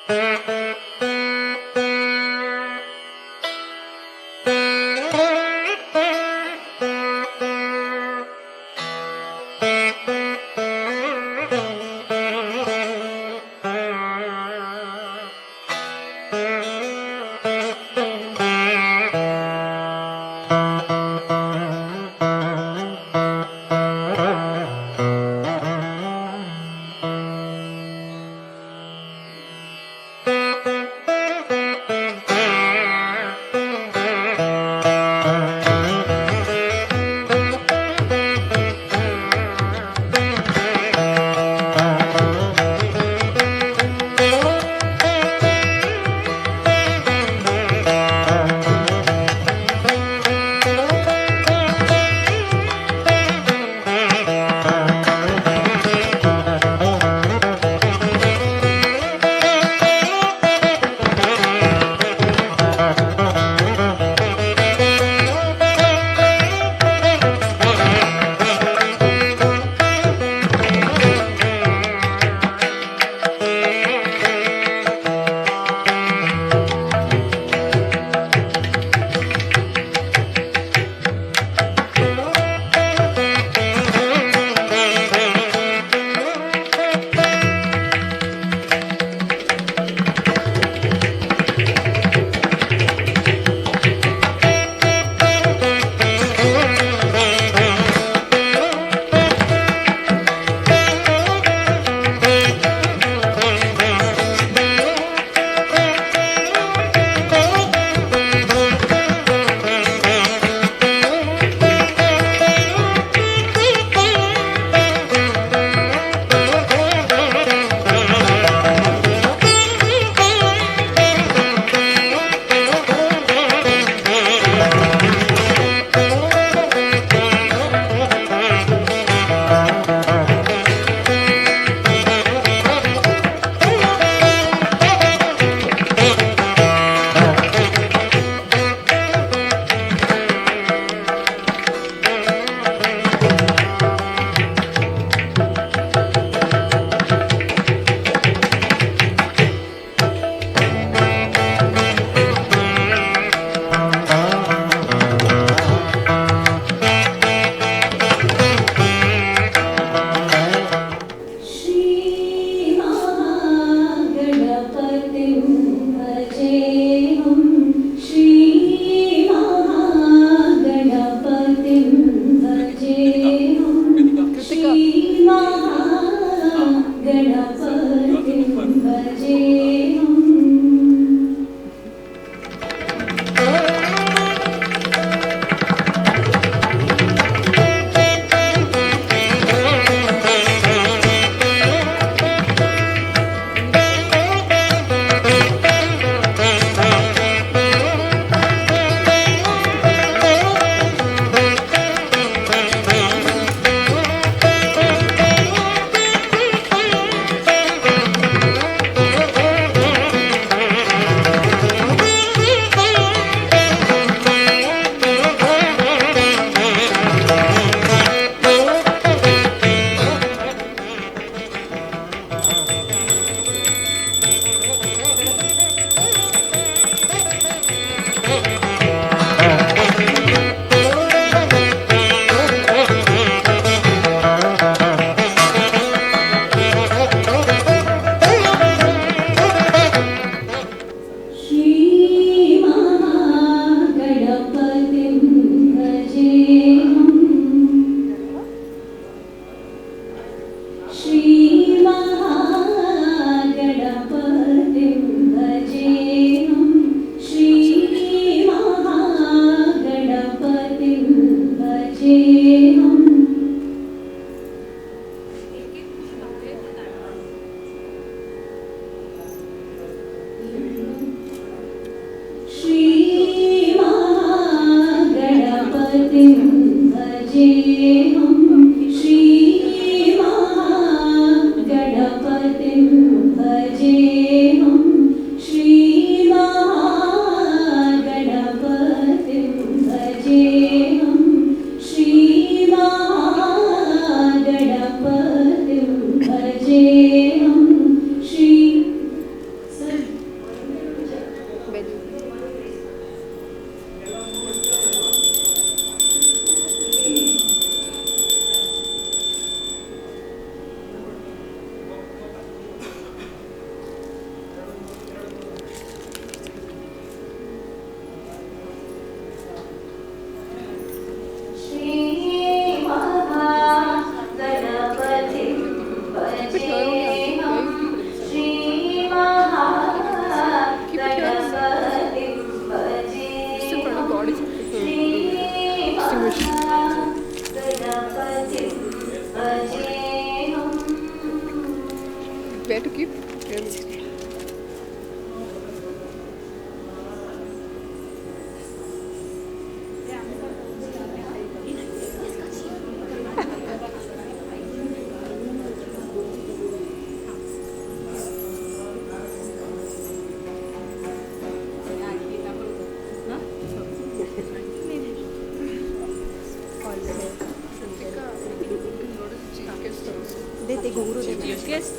Thank you.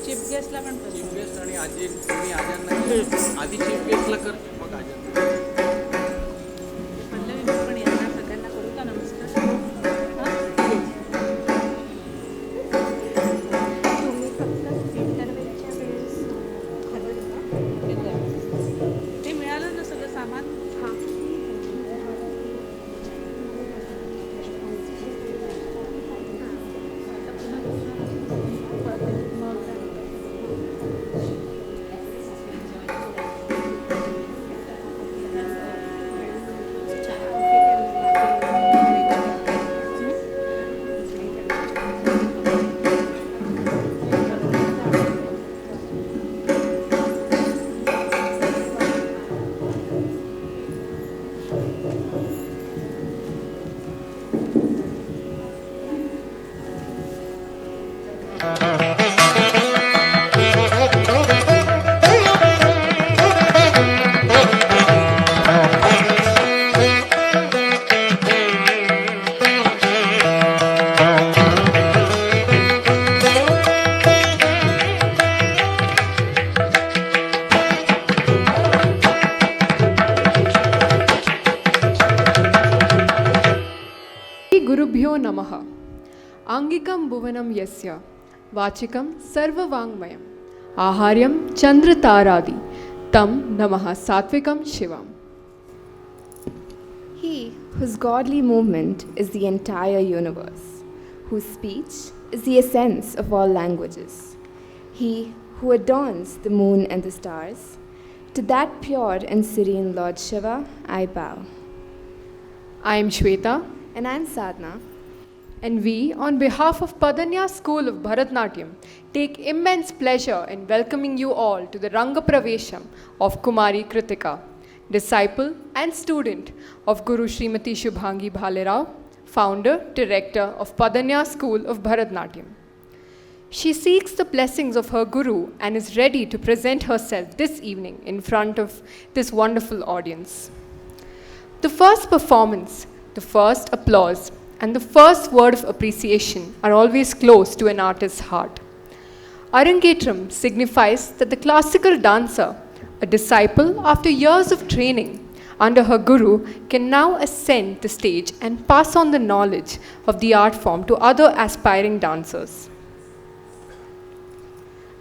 Chief गेस्टला पण chief guest आणि आजी तुम्ही आजार नाही आधी चीफ गेस्टला कर मग आजार पल्लवी पण यांना सगळ्यांना करू का नमस्कार. तुम्ही फक्त इंटरव्ह्यूच्या वेळेस ते मिळालं ना सगळं सामान. हां गुरुभ्यो नमः. आंगिकं भुवनं यस्य वाचिकं सर्ववाङ्मयम् आहार्यं चन्द्रतारादि तं नमः सात्विकं शिवम्. He whose godly movement is the entire universe, whose speech is the essence of all languages, he who adorns the moon and the stars, to that pure and serene Lord Shiva I bow. I am Swetha, And I am Sadhana. and we, on behalf of Padanyaas School of Bharatanatyam, take immense pleasure in welcoming you all to the Ranga Pravesham of Kumari Krutika, disciple and student of Guru Srimati Shubhangi Bhalerao, founder, director of Padanyaas School of Bharatanatyam. She seeks the blessings of her Guru and is ready to present herself this evening in front of this wonderful audience. The first performance, the first applause, and the first word of appreciation are always close to an artist's heart. Arangetram signifies that the classical dancer, a disciple after years of training under her guru, can now ascend the stage and pass on the knowledge of the art form to other aspiring dancers.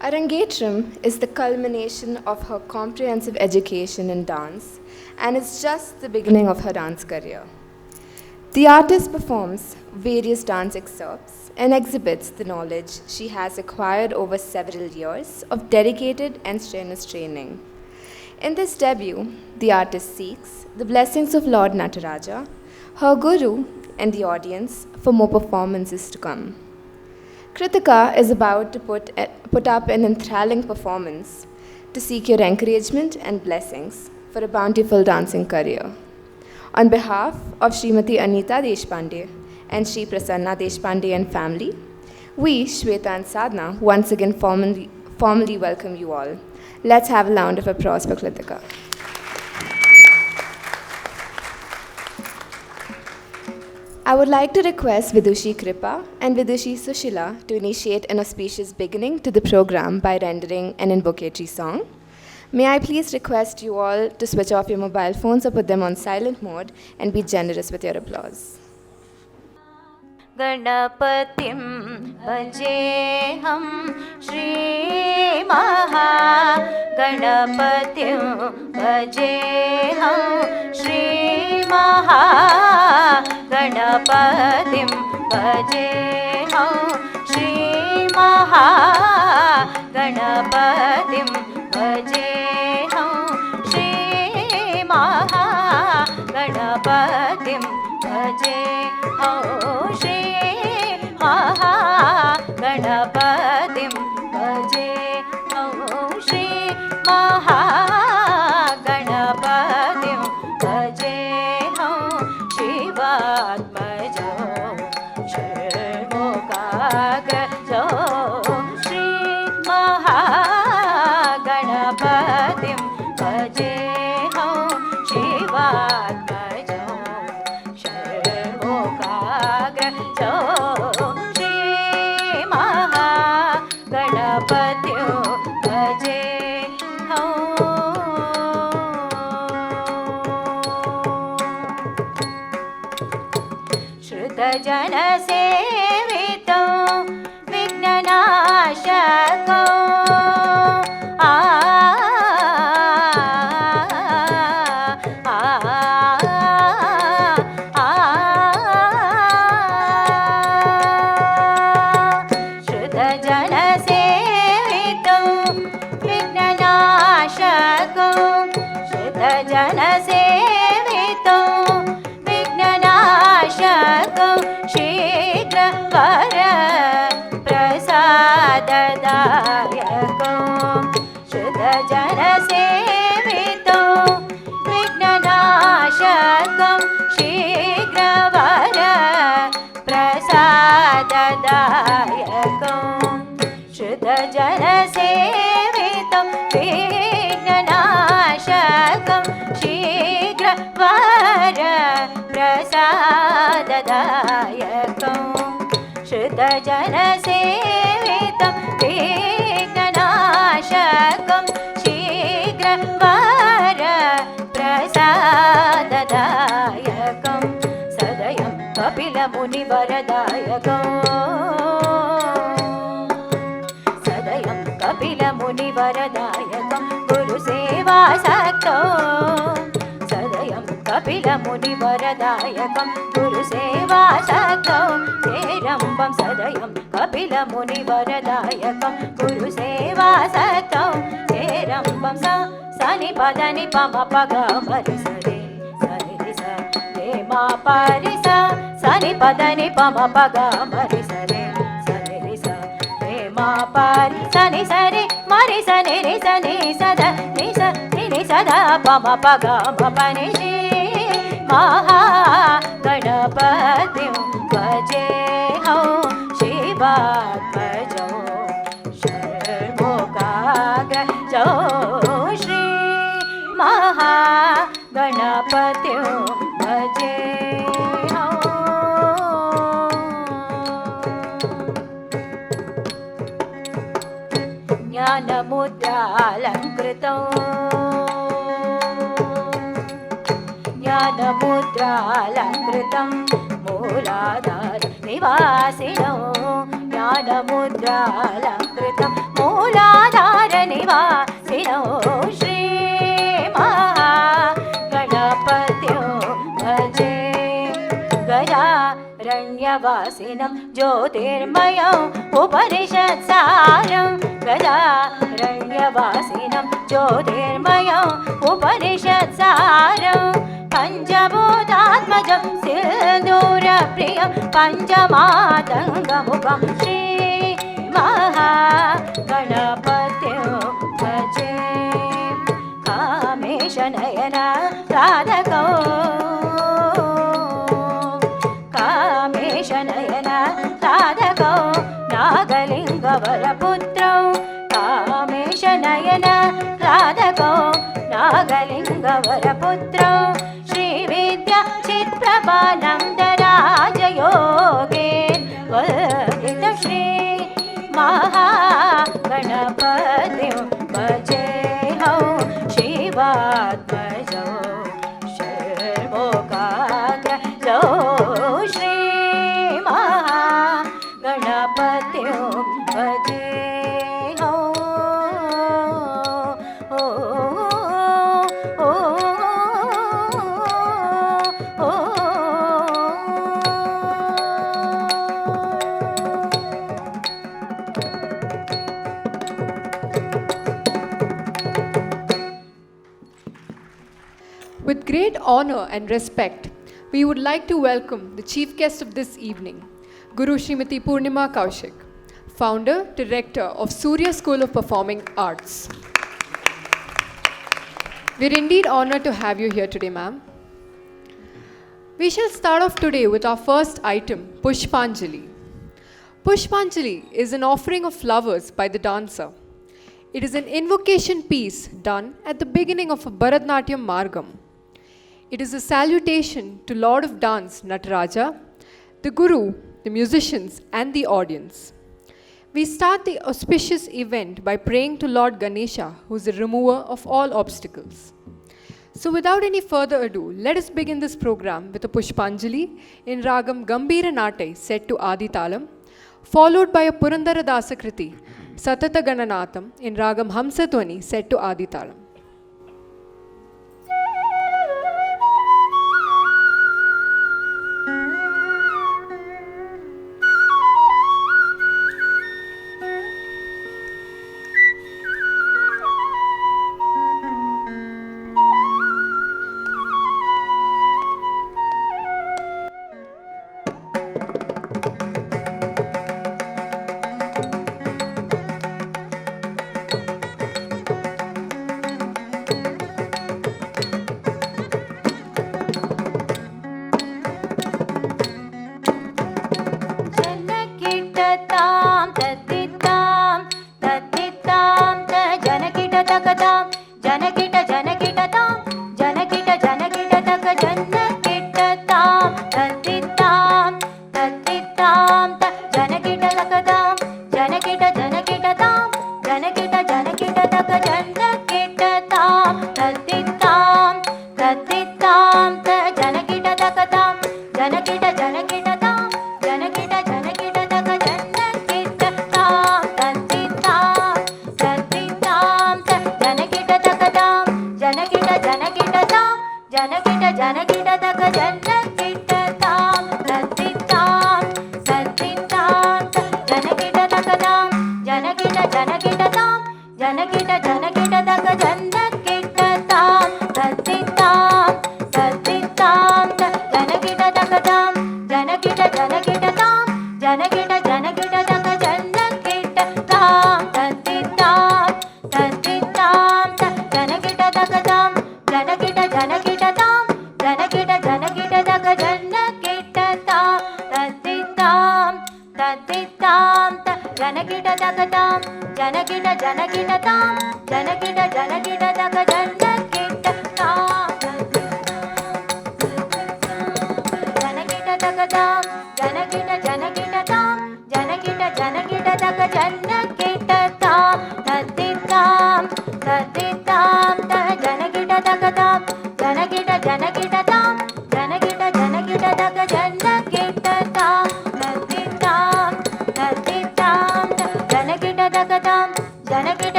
Arangetram is the culmination of her comprehensive education in dance and is just the beginning of her dance career. The artist performs various dance excerpts and exhibits the knowledge she has acquired over several years of dedicated and strenuous training. In this debut, the artist seeks the blessings of Lord Nataraja, her guru, and the audience for more performances to come. Kritika is about to put up an enthralling performance to seek your encouragement and blessings for a bountiful dancing career. On behalf of Srimati Anita Deshpande and Shri Prasanna Deshpande and family, we, Swetha and Sadhana, once again formally welcome you all. Let's have a round of applause for Kritika. I would like to request Vidushi Kripa and Vidushi Sushila to initiate an auspicious beginning to the program by rendering an invocatory song. May I please request you all to switch off your mobile phones or put them on silent mode and be generous with your applause. गणपतिं भजेऽहं श्रीमहा गणपतिं भजेऽहं श्रीमहा गणपतिं भजेऽहं श्रीमहा गणपतिं भजेऽहं श्रीमहा गणपतिं भजेऽहं श्रीमहा गणपतिं भजेऽहं Shri महागणपतिं भजेऽहं शिवात्मजो षण्मुखाग्रजो श्रीमहागणपतिं भजेऽहं शिवात्मजो षण्मुखाग्रजो श्रीमहागणपतिं भजेऽहं श्रुतजनसेवितो विघ्ननाशको श्रुतजनसेवितो विघ्ननाशको श्रुतजनसेवितो विघ्ननाशको शीघ्रवर प्रसाददायको श्रुतजनसेवितो विघ्ननाशको शीघ्रवर प्रसाददायको श्रुतजनसेवितो विघ्ननाशको शीघ्रवर प्रसाददायको श्रुतजनसेवितं विघ्ननाशकं शीघ्रवर प्रसाददायकं सदयं कपिलमुनिवरदायकं सदयं कपिलमुनिवरदायकं गुरुसेवासक्तो सदयं कपिलमुनिवरदायकं गुरुसेवासक्तो हेरम्बं सदयं कपिलमुनिवरदायकं गुरुसेवासक्तो हेरम्बं सनि पदनि पम पग मरि सरे सनि स हे मा परि स सनि पदनि पम पग मरि सरे सनि स हे मा परि सनि सरि मरि सनि रि सनि सद नि स नि सदा पम पग म पनि महागणपतिं भजेऽहं शिवात्मजो षण्मुखाग्रजो श्रीमहागणपतिं भजेऽहं ज्ञानमुद्रालङ्कृतो ज्ञानमुद्रालङ्कृतं मूलाधार निवासिनो ज्ञानमुद्रालङ्कृतं मूलाधार निवासिनो श्रीमहागणपतिं भजे गजारण्यवासिनं ज्योतिर्मयम् उपनिषत्सारं गजारण्यवासिनं ज्योतिर्मयम् उपनिषत्सारं पञ्चभूतात्मजं सिन्दूरप्रियं पञ्चमातङ्गमुखं श्रीमहागणपतिं भजे कामेशनयन राधको कामेशनयन राधको नागलिङ्गवरपुत्रौ कामेशनयन राधको नागलिङ्गवरपुत्रौ श्रीविद्या चित्प्रभानन्दराजयोगेन वर्धित Shri महागणपतिं भजेऽहं शिवात्मजो षण्मुखाग्रजो श्रीमहागणपतिं भजेऽहं With great honor and respect, we would like to welcome the chief guest of this evening, Guru Srimati Purnima Kaushik, founder, director of Surya School of Performing Arts. We're indeed honored to have you here today, ma'am. We shall start off today with our first item, Pushpanjali. Pushpanjali is an offering of flowers by the dancer. It is an invocation piece done at the beginning of a Bharatanatyam Margam. It is a salutation to Lord of Dance Nataraja, the Guru, the musicians, and the audience. We start the auspicious event by praying to Lord Ganesha, who is the remover of all obstacles. So without any further ado, let us begin this program with a Pushpanjali in Ragam Gambhira Natai set to Adi Talam, followed by a Purandara Dasa Kriti, Satata Gananatham in Ragam Hamsadwani set to Adi Talam.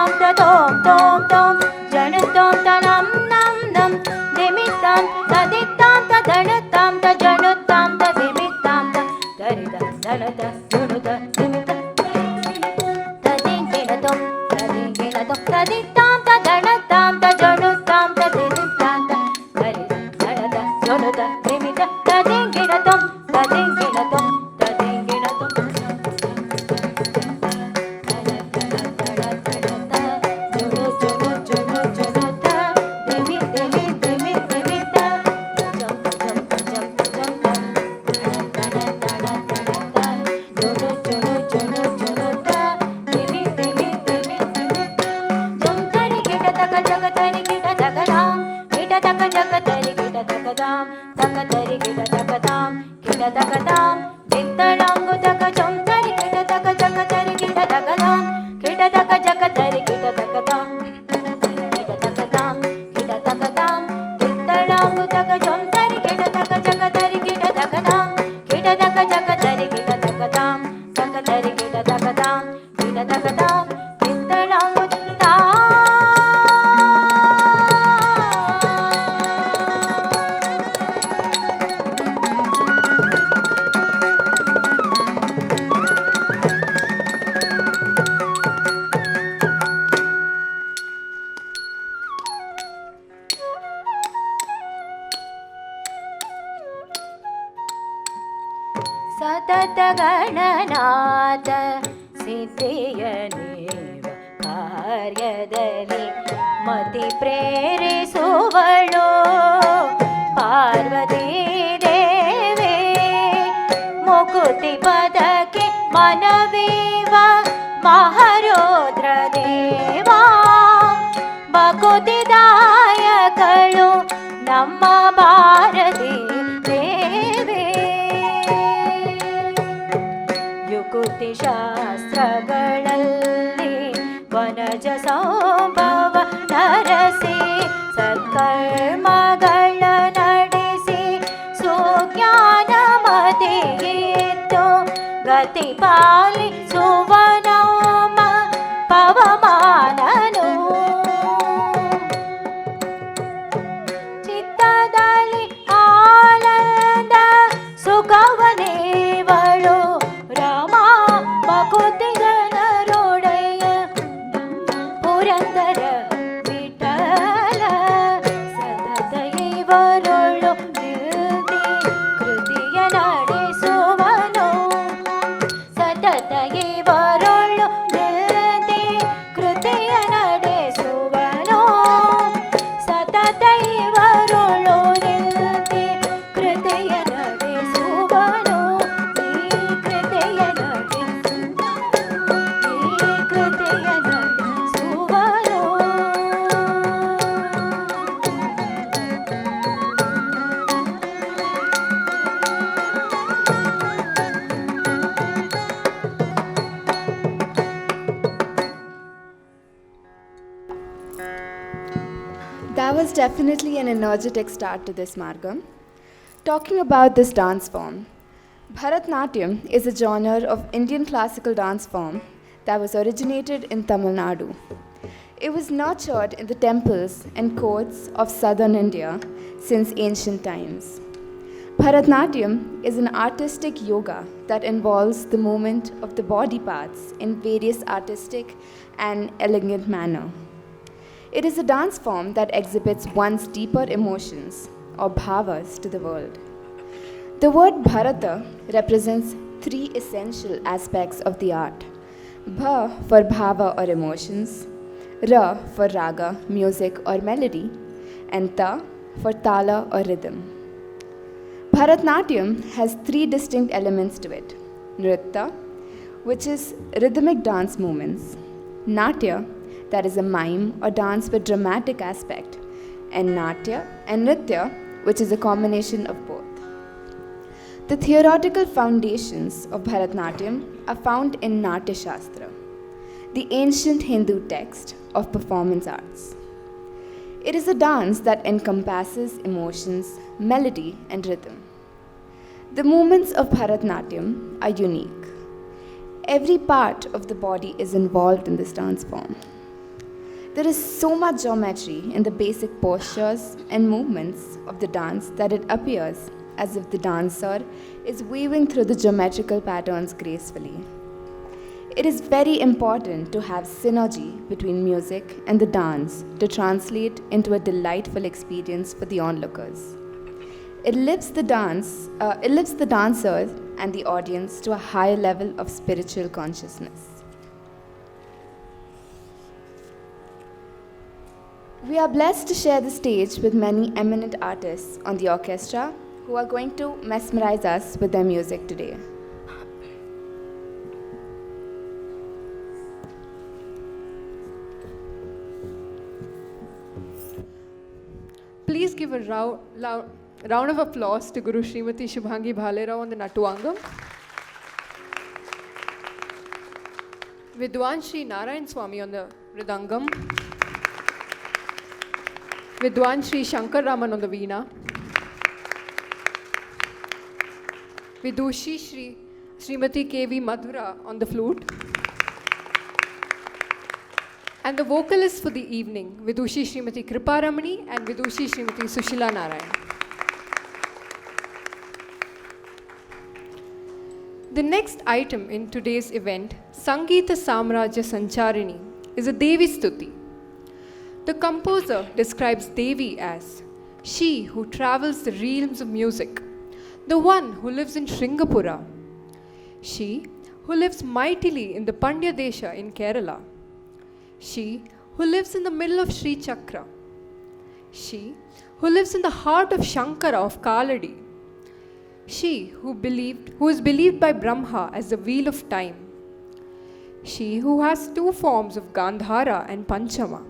tam ta tom tom tom janu tom ta nam nam nam dimi tam ta di tam ta danu tam ta janu tam ta dimi tam ta dari da danu da janu da dimi ta ta din gina tom ta din gina tom ta di tam ta danu tam ta janu tam ta dimi tam ta dari da danu da janu da dimi ta ta din gina tom ta din gina tom ta din gina tom ಸತತ ಗಣನಾಥ ಸಿದ್ಧಿಯನೇವ ಕಾರ್ಯದಲ್ಲಿ ಮತಿ ಪ್ರೇರಿಸುವಳು ಪಾರ್ವತೀ ದೇವಿ ಮುಕುತಿ ಪದಕ್ಕೆ ಮನವೀವ ಮಹರೋದ್ರ ದೇವ ಭಕುತಿದಾಯಕಳು ನಮ್ಮ ಭಾರತೀ ದೇವಿ ಯುಕುತಿ ಶಾಸ್ತ್ರಗಳಲ್ಲಿ ವನಜ ಸಂಭವ ನರಸಿ ಸತ್ಕರ್ಮಗಳ ನಡೆಸಿ ಸುಜ್ಞಾನ ಮತಿಯಿತ್ತು ಗತಿ ಪಾಲಿಸುವನೋಮ ಪವಮಾನನು ಚಿತ್ತದಲ್ಲಿ ಆನಂದ ಸುಖವನೇವಳು ರಾಮ ಭಕುತಿಗನರೊಡೆಯ ಪುರಂದರ ವಿಠಲ ಸತತ ಇವರೊಳು ನಿಲ್ದಿ ಕೃತಿಯ ನಡೆಸುವನು ಸತತ ಇವರೊಳು ನಿಲ್ದಿ ಕೃತಿಯ ನಡೆಸುವನು ಸತತ ಇವರೊಳು ನಿಲ್ದಿ ಕೃತಿಯ ನಡೆಸುವನು ಈ ಕೃತಿಯ ನಡೆಸುವನು That was definitely an energetic start to this Margam. Talking about this dance form, Bharatanatyam is a genre of Indian classical dance form that was originated in Tamil Nadu. It was nurtured in the temples and courts of southern India since ancient times. Bharatanatyam is an artistic yoga that involves the movement of the body parts in various artistic and elegant manner. It is a dance form that exhibits one's deeper emotions or bhavas to the world. The word Bharata represents three essential aspects of the art. Bha for bhava or emotions, Ra for raga, music or melody, and Ta for tala or rhythm. Bharatanatyam has three distinct elements to it. Nritta, which is rhythmic dance movements. Natya, that is a mime or dance with dramatic aspect. And Natya and Nritya, which is a combination of both. The theoretical foundations of Bharatanatyam are found in Natya Shastra, the ancient Hindu text of performance arts. It is a dance that encompasses emotions, melody, and rhythm. The movements of Bharatanatyam are unique. Every part of the body is involved in this dance form. There is so much geometry in the basic postures and movements of the dance that it appears as if the dancer is weaving through the geometrical patterns gracefully. It is very important to have synergy between music and the dance to translate into a delightful experience for the onlookers. It lifts the dancers and the audience to a higher level of spiritual consciousness. We are blessed to share the stage with many eminent artists on the orchestra who are going to mesmerize us with their music today. Please give a round of applause to Guru Srimati Shubhangi Bhalerao on the Nattuvangam. Vidwan Shri Narayanswami on the Mridangam. Vidwan Shri Shankar Raman on the Veena. Vidushi Srimati K.V. Madhura on the flute. And the vocalists for the evening, Vidushi Srimati Kripa Ramani and Vidushi Srimati Sushila Narayan. The next item in today's event, Sangeeta Samrajya Sancharini, is a Devi Stuti. The composer describes Devi as she who travels the realms of music, the one who lives in Sringapura, she who lives mightily in the Pandya Desha in Kerala, she who lives in the middle of Sri Chakra, she who lives in the heart of Shankar of Kaali, she who is believed by Brahma as the wheel of time, she who has two forms of Gandhara and Panchama,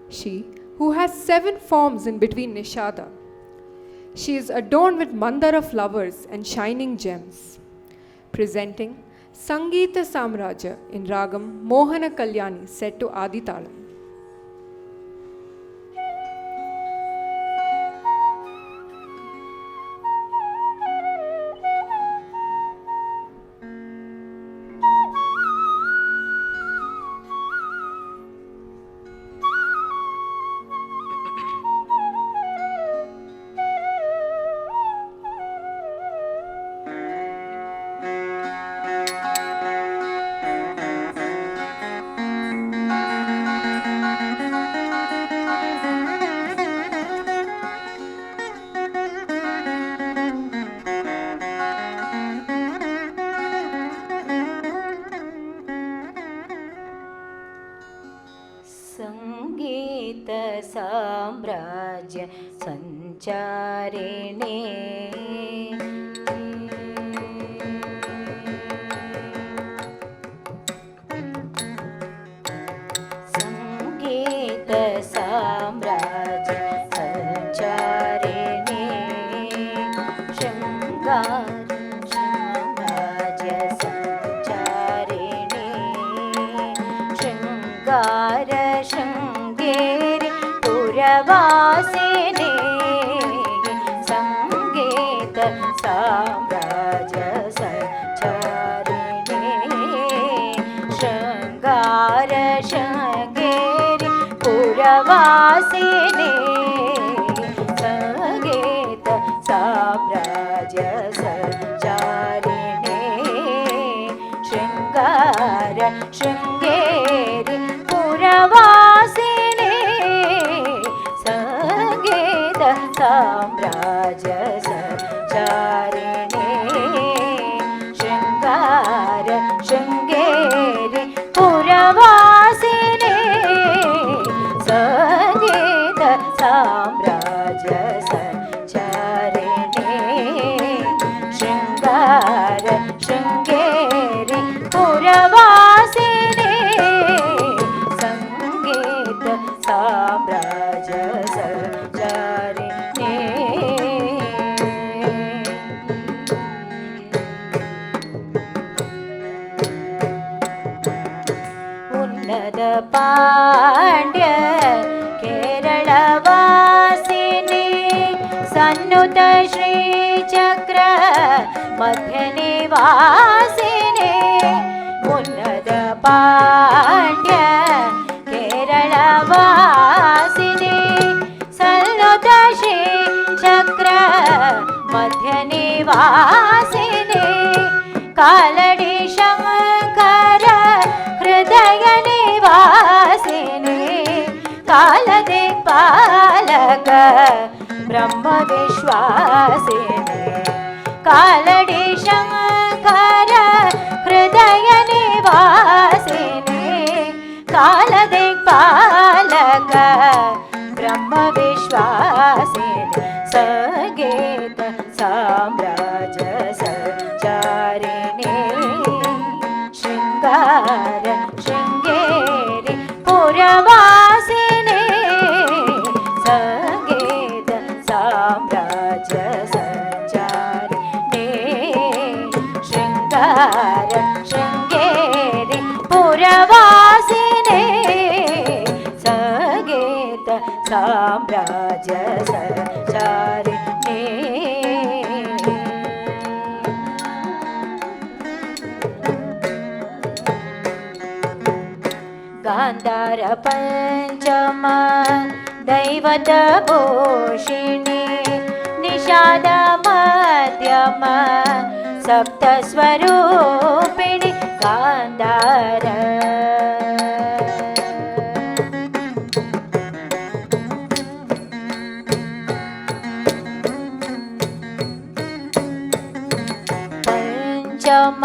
she who has 7 forms in between Nishada. She is adorned with mandara flowers and shining gems. Presenting Sangeeta Samrajya in Ragam Mohana Kalyani set to Adi Talam. साम्राज्य संचारिणे संगीत साम्राज्य संचारिणे शृंगार साम्राज्य संचारिणे शृंगार वासिने संगीत साम्राज्य संचारिणे शृंगार शृंगेरि पुरवासिने संगीत साम्राज्य संचारिणे शृंगार शृंगेरि पुरवासिने साम्राज्य संचारिणे शृंगार शृंगेरि पुरवासिने संगीत साम्राज्य संचारिणे शृंगार शृंगेरि पुरवासिने संगीत साम्राज्य पांड्य केरल वासिनी सन्नुत श्री चक्र मध्य निवासिनी उन्नत पांड्य केरल कालडी शंकर हृदय निवासिने कालदिक्पालक ब्रह्म विश्वासिने कालडी शंकर हृदय निवासिने कालदिक्पालक ब्रह्म विश्वासिने सगेत साम्राज्य सचारिणे शृंगार शृंगेरी पुरवासिने सगेत साम्राज्य सचारिणे शृंगार शृंगेरी पुरवासिने सगेत साम्राज्य सचारिणे गांधार पंचम दैवत भूषिणी निषाद मध्यम सप्त स्वरूपिणी गांधार पंचम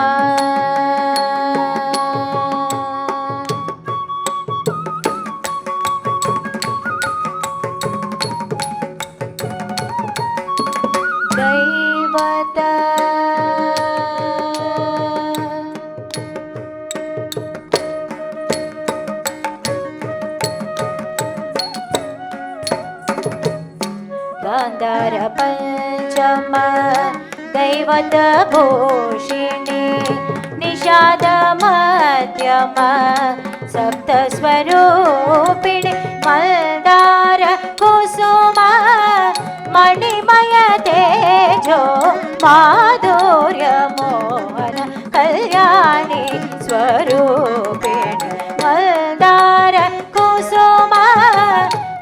दैवत गांधार पंचम दैवत भूषिणी निषाद मध्यम सप्त स्वरूपिणी मल्दार कुसुम मणिमय तेजो माधुर्य मोहन कल्याणी स्वरूपिणी मल्दार कुसुम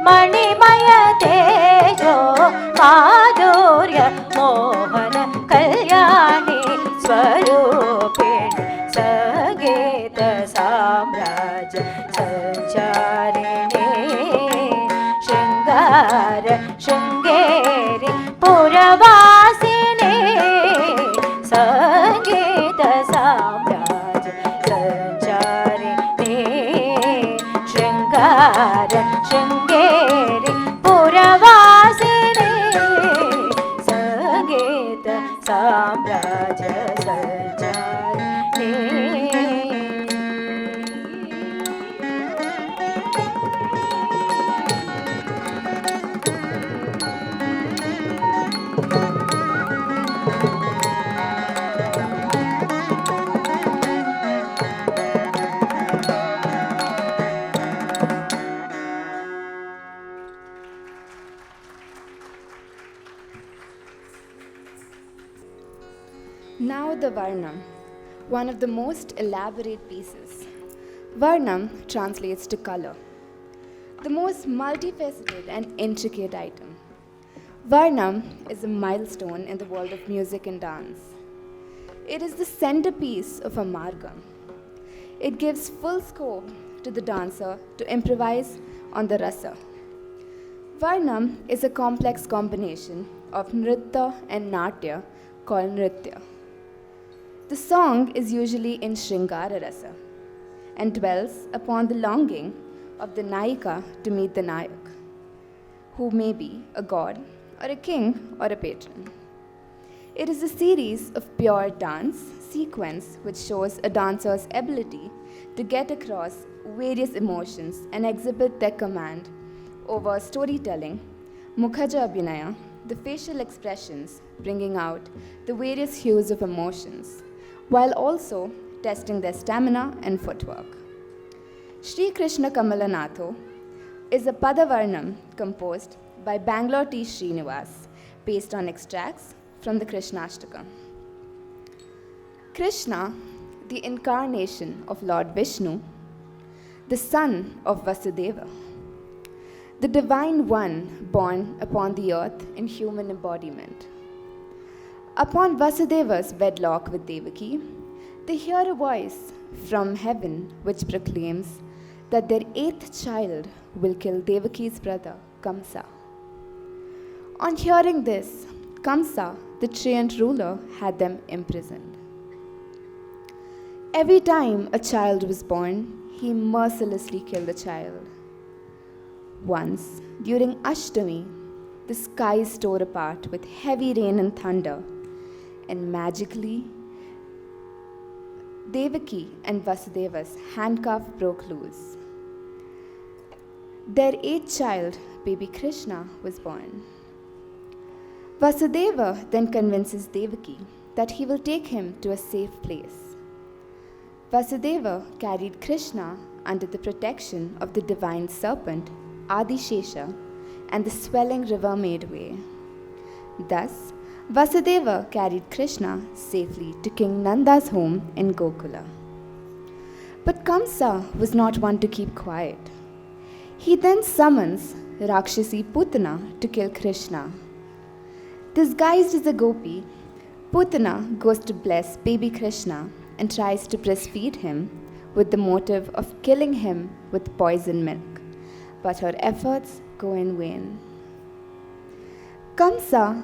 मणिमय तेजो माधुर्य मोहन कल्याणी स्वरूपिणी सगेत साम्राज्य संचारिणे शृंगार शृंगेरी पुरवासिने सगेत साम्राज्य संचारिणे शृंगार शृंगेरी पुरवासिने सगेत साम्राज्य संचारिणे Now the Varnam, one of the most elaborate pieces. Varnam translates to color, the most multifaceted and intricate item. Varnam is a milestone in the world of music and dance. It is the centerpiece of a margam. It gives full scope to the dancer to improvise on the rasa. Varnam is a complex combination of nritya and natya called nritya. The song is usually in Shringara rasa and dwells upon the longing of the Nayika to meet the Nayak, who may be a god or a king or a patron. It is a series of pure dance sequence which shows a dancer's ability to get across various emotions and exhibit their command over storytelling, mukhaja abhinaya, the facial expressions bringing out the various hues of emotions, while also testing their stamina and footwork. Shri Krishna Kamalanatho is a Padavarnam composed by Bangalore T. Srinivas, based on extracts from the Krishnashtaka. Krishna, the incarnation of Lord Vishnu, the son of Vasudeva, the divine one born upon the earth in human embodiment. Upon Vasudeva's wedlock with Devaki, they hear a voice from heaven which proclaims that their 8th child will kill Devaki's brother, Kamsa. On hearing this, Kamsa, the tyrant ruler, had them imprisoned. Every time a child was born, he mercilessly killed the child. Once, during Ashtami, the skies tore apart with heavy rain and thunder, and magically, Devaki and Vasudeva's handcuff broke loose. Their 8th child, baby Krishna, was born. Vasudeva then convinces Devaki that he will take him to a safe place. Vasudeva carried Krishna under the protection of the divine serpent, Adishesha, and the swelling river made way. Thus, Vasudeva carried Krishna safely to King Nanda's home in Gokula. But Kamsa was not one to keep quiet. He then summons Rakshasi Putana to kill Krishna. Disguised as a gopi, Putana goes to bless baby Krishna and tries to breastfeed him with the motive of killing him with poisoned milk, but her efforts go in vain. Kamsa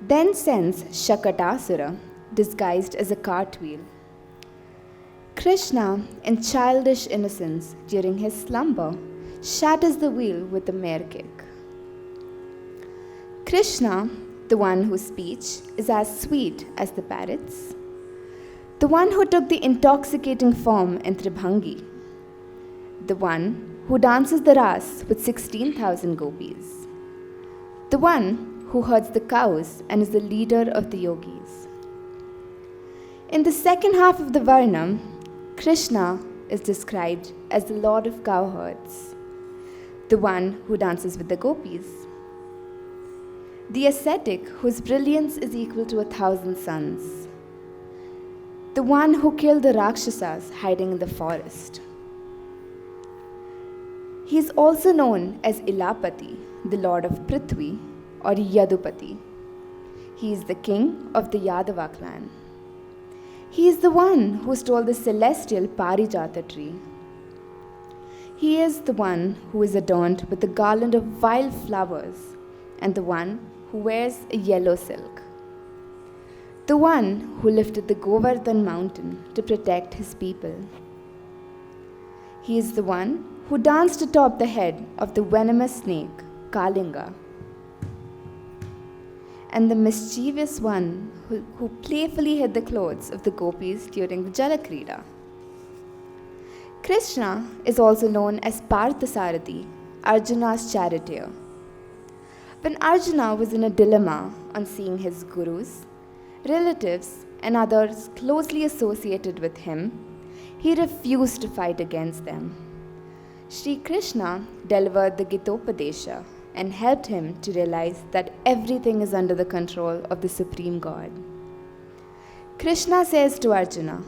then sends Shakatasura, disguised as a cartwheel. Krishna, in childish innocence during his slumber, shatters the wheel with a mare kick. Krishna, the one whose speech is as sweet as the parrot's, the one who took the intoxicating form in Tribhangi, the one who dances the ras with 16,000 gopis, the one who herds the cows and is the leader of the yogis. In the second half of the Varnam, Krishna is described as the lord of cowherds, the one who dances with the gopis, the ascetic whose brilliance is equal to 1,000 suns, the one who killed the Rakshasas hiding in the forest. He is also known as Ilapati, the lord of Prithvi, or Yadupati. He is the king of the Yadava clan. He is the one who stole the celestial Parijata tree. He is the one who is adorned with a garland of wild flowers and the one who wears a yellow silk. The one who lifted the Govardhan mountain to protect his people. He is the one who danced atop the head of the venomous snake, Kalinga, and the mischievous one who playfully hid the clothes of the gopis during the Jalakrida. Krishna is also known as Parthasarathi, Arjuna's charioteer. When Arjuna was in a dilemma on seeing his gurus, relatives, and others closely associated with him, he refused to fight against them. Shri Krishna delivered the Gitopadesha and helped him to realize that everything is under the control of the Supreme God. Krishna says to Arjuna,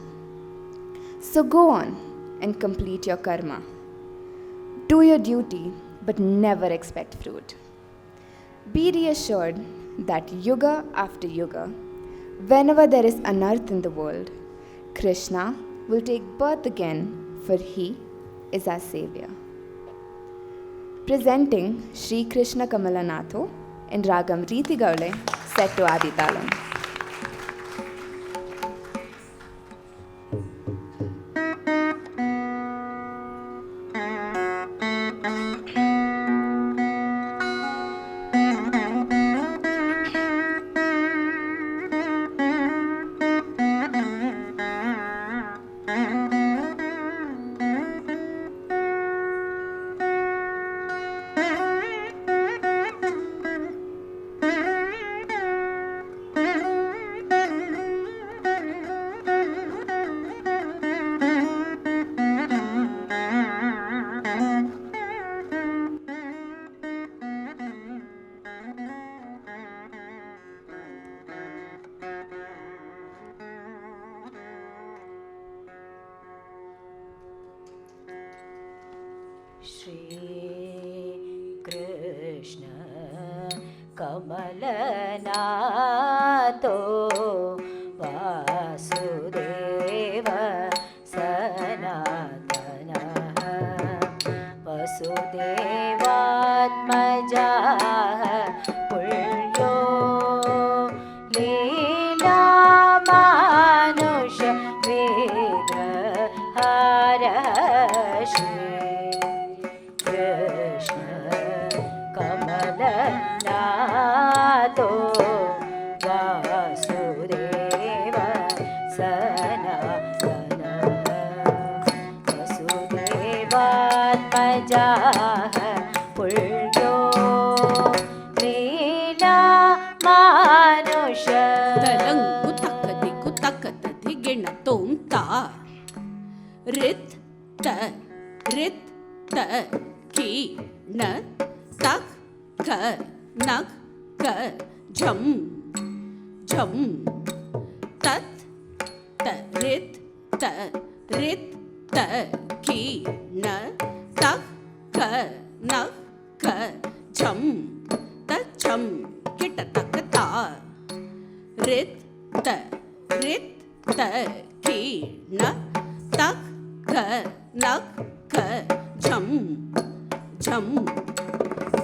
"So go on and complete your karma. Do your duty, but never expect fruit. Be reassured that yuga after yuga, whenever there is anarth in the world, Krishna will take birth again, for he is our savior." Presenting Shri Krishna Kamalanatho in Ragam Riti Gaule, set to Aditalam. Shri Krishna Kamalanatho Vasudeva वासुदेवात्मजाः पुल्यो लीला मानुष विग्रहारः श्री कृष्ण कमलनाथो वासुदेव सनातन वसुदेवात्मजाः पुल्यो लीला मानुष तलंगु तक दिकु तक तथि गिण तुम ता रित त की न तक क नक क झम झम तत त रित त की न तक क नक क झम त झम किट तक ता रित त की न तक क नक क झम झम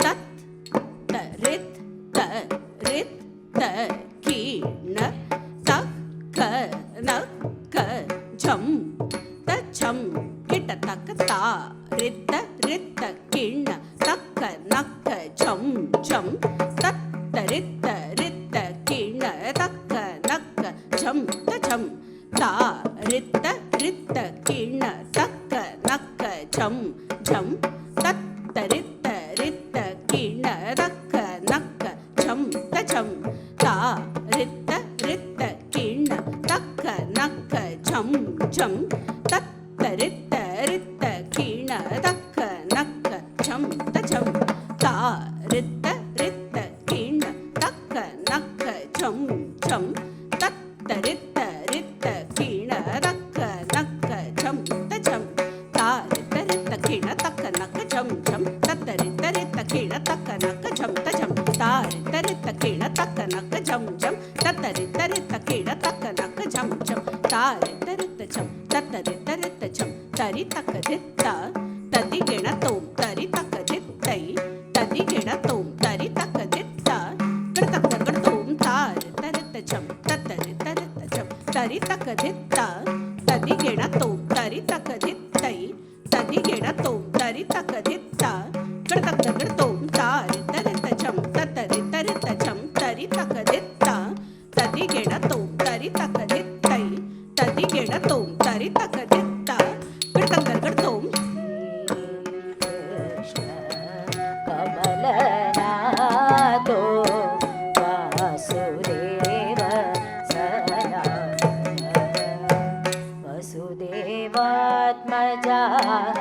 तत त रित की न तक क नक क झम त झम किट तक ता रित की न तक नक झम झम तत त रित की न तक नक झम त झम ता रित की न तक नक झम झम तत त रित की न तक नक झम त झम ता रित की न तक नक झम झम तत त रित की न तक नक झम त झम ता रित की न तक नक झम झम तत त रित की न तक नक झम त झम ता रित की न तक नक झम झम तत रित की न तक नक झम त झम ता रित की न तक नक झम झम तत रित की न तक नक झम झम ता रित झम तत रित झम तरी तक धित्ता तदि गिण तुम तरी तक धित्तै तदि गिण तुम तरी तक धित्ता तक तुम तार तरित झम तत रित झम तरी तक धित्ता तदि गिण तुम तरी तक धित्तै तदि गिण तुम तरी तक धित्ता तक तुम तार तरित झम तत रित झम तरी तक धित्ता तदि गिण तुम तरी तक धित्तै तदि गिण तुम तरी तक धित्ता तुम कमलनाथो वासुदेव सनातन वसुदेवात्मजाः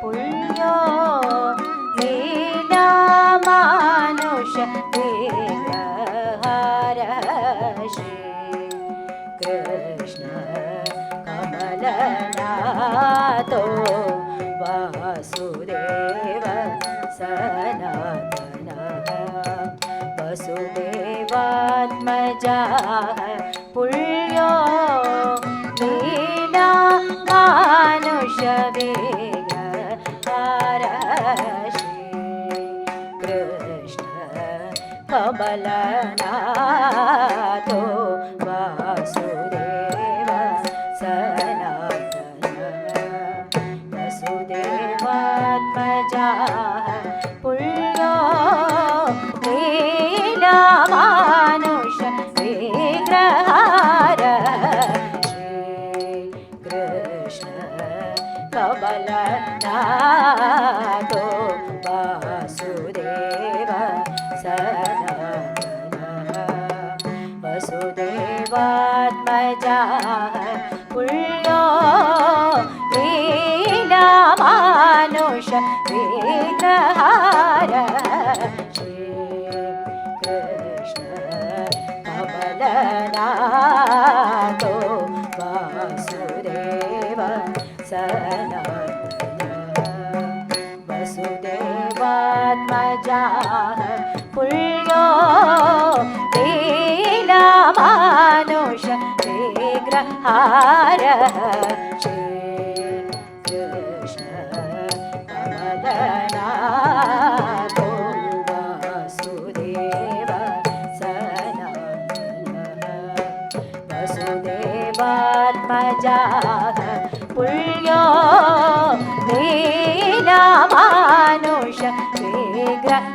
पुल्यो लीला मानुष विग्रहारः श्री कृष्ण कमलनाथो वासुदेव सनातन वसुदेवात्मजाः पुल्यो लीला मानुष विग्रहारः श्री कृष्ण कमलनाथो वासुदेव सनातन वसुदेवात्मजाः पुल्यो लीला मानुष विग्रहारः श्री कृष्ण कमलनाथो वासुदेव सनातन वसुदेवात्मजाः पुल्यो लीला मानुष विग्रहारः श्री कृष्ण कमलनाथो वासुदेव सनातन वसुदेवात्मजाः पुल्यो लीला मानुष विग्रहारः श्री कृष्ण कमलनाथो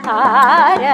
हार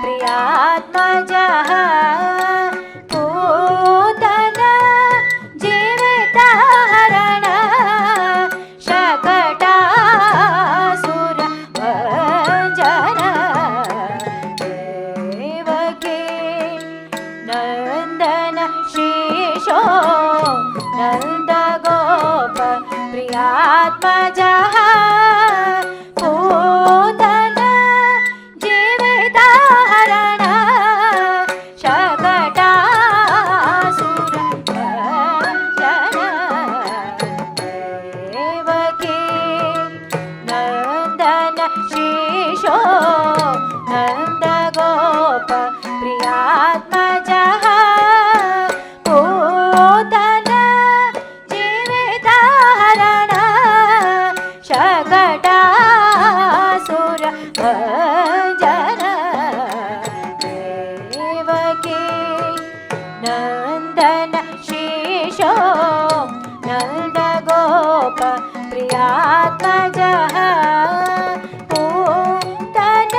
प्रियात्मजः पूतन जीवितहरण शकटासुर भञ्जन देवकी नन्दन शीशो नन्दगोप प्रियात्मजः पूतन जीवितहरण शकटासुर भञ्जन देवकी नन्दन शीशो नन्दगोप प्रियात्मजः पूतन जीवितहरण शकटासुर भञ्जन देवकी नन्दन शीशो नन्दगोप प्रियात्मजः पूतन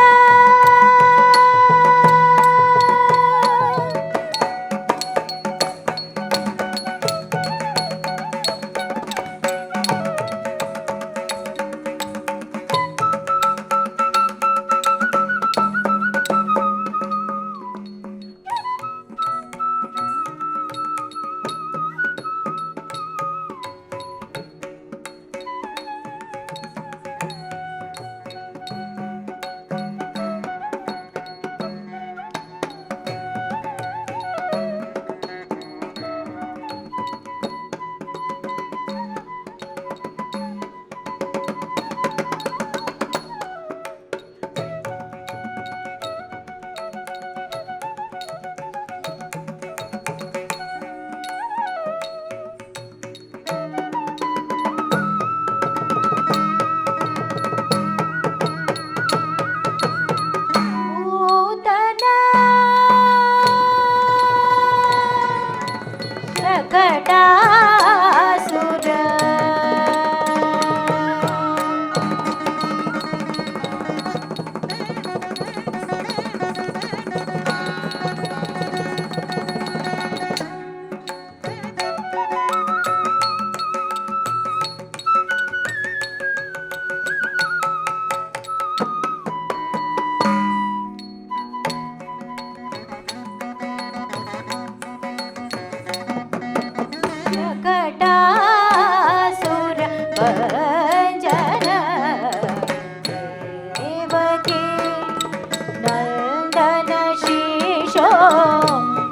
शकटासुर भञ्जन देवकी नन्दन शीशो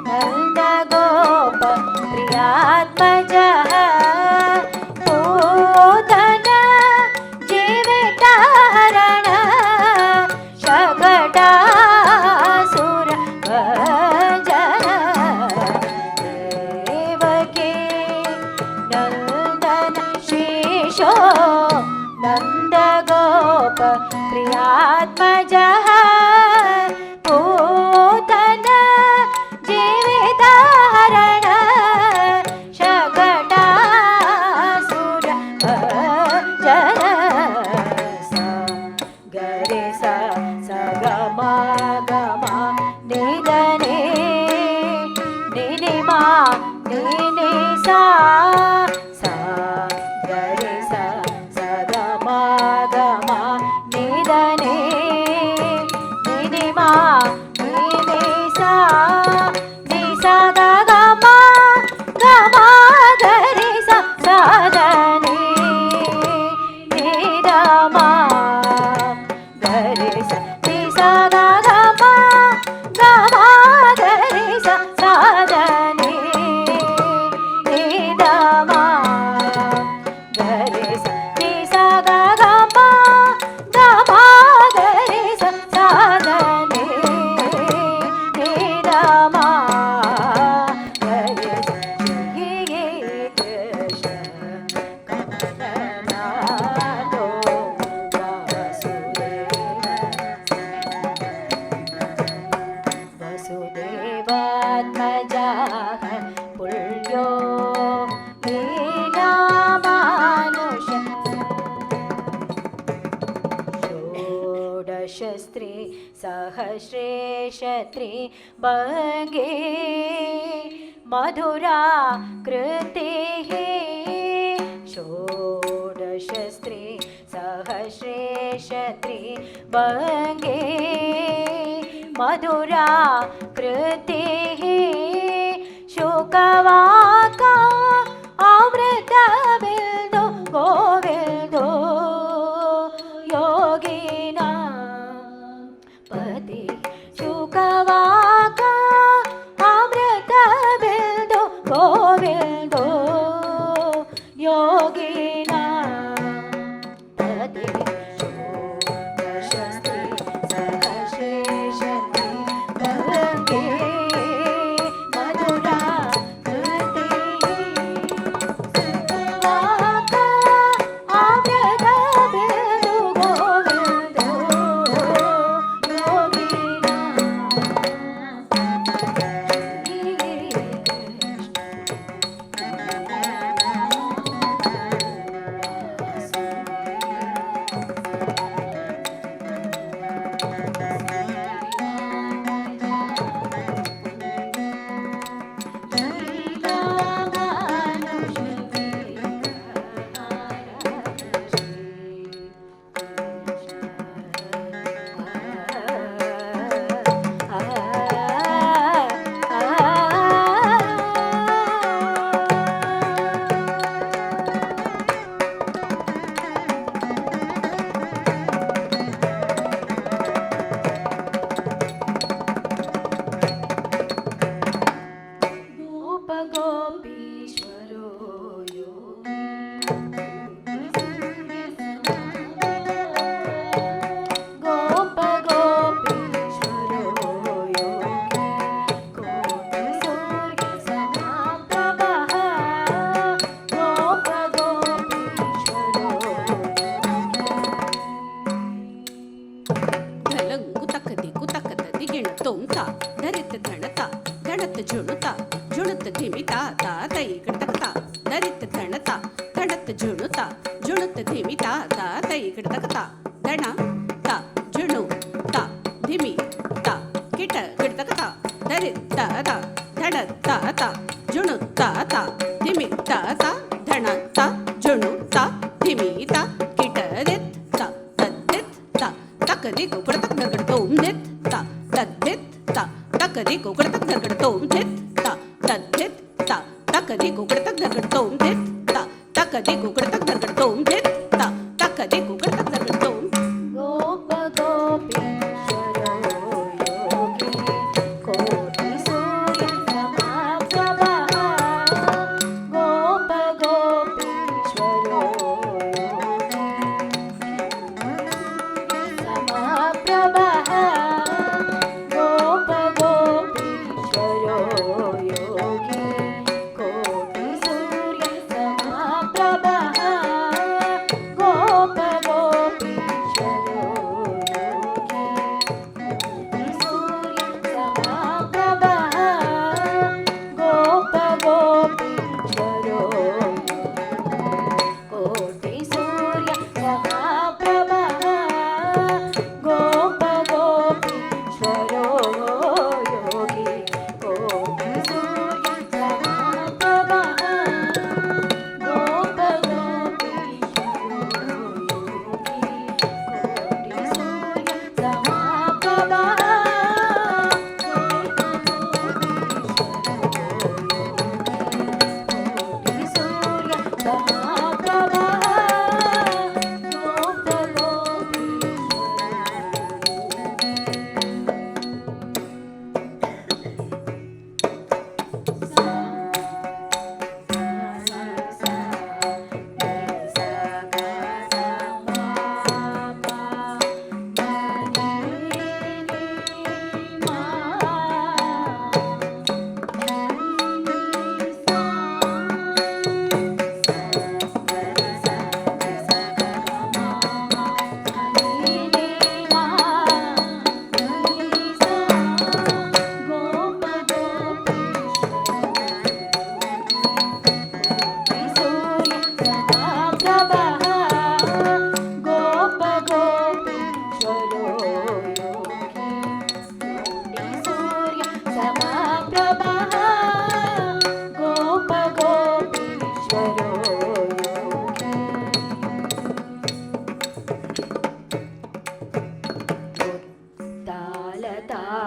नन्दगोप प्रियात्मजः पूतन जीवितहरण शकटासुर भञ्जन देवकी नन्दन शीशो नन्दगोप प्रियात्मजः पूतन जीवितहरण शकटासुर भञ्जन सा गरे सा ग म निधने निनि मा निनि सा सा गरे सा ग म निधने निनि मा निनि सा नि सा ग म गरे सा सा ध नि ध मा गरे सा नि सा ग म गरे सा सा ध नि ध मा गरे सा नि सा ग म गरे सा सा ध नि सहस्रेशत्री भंगे मधुरा कृतिः षोडशस्त्री सहस्रेशत्री भंगे मधुरा कृतिः शुकवाका अमृत बिंदु गोविंदो योगिना पति शुकवाका अमृत बिंदु गोविंदो योगिना पति षोडशस्त्री सहस्रेशत्री भंगे मधुरा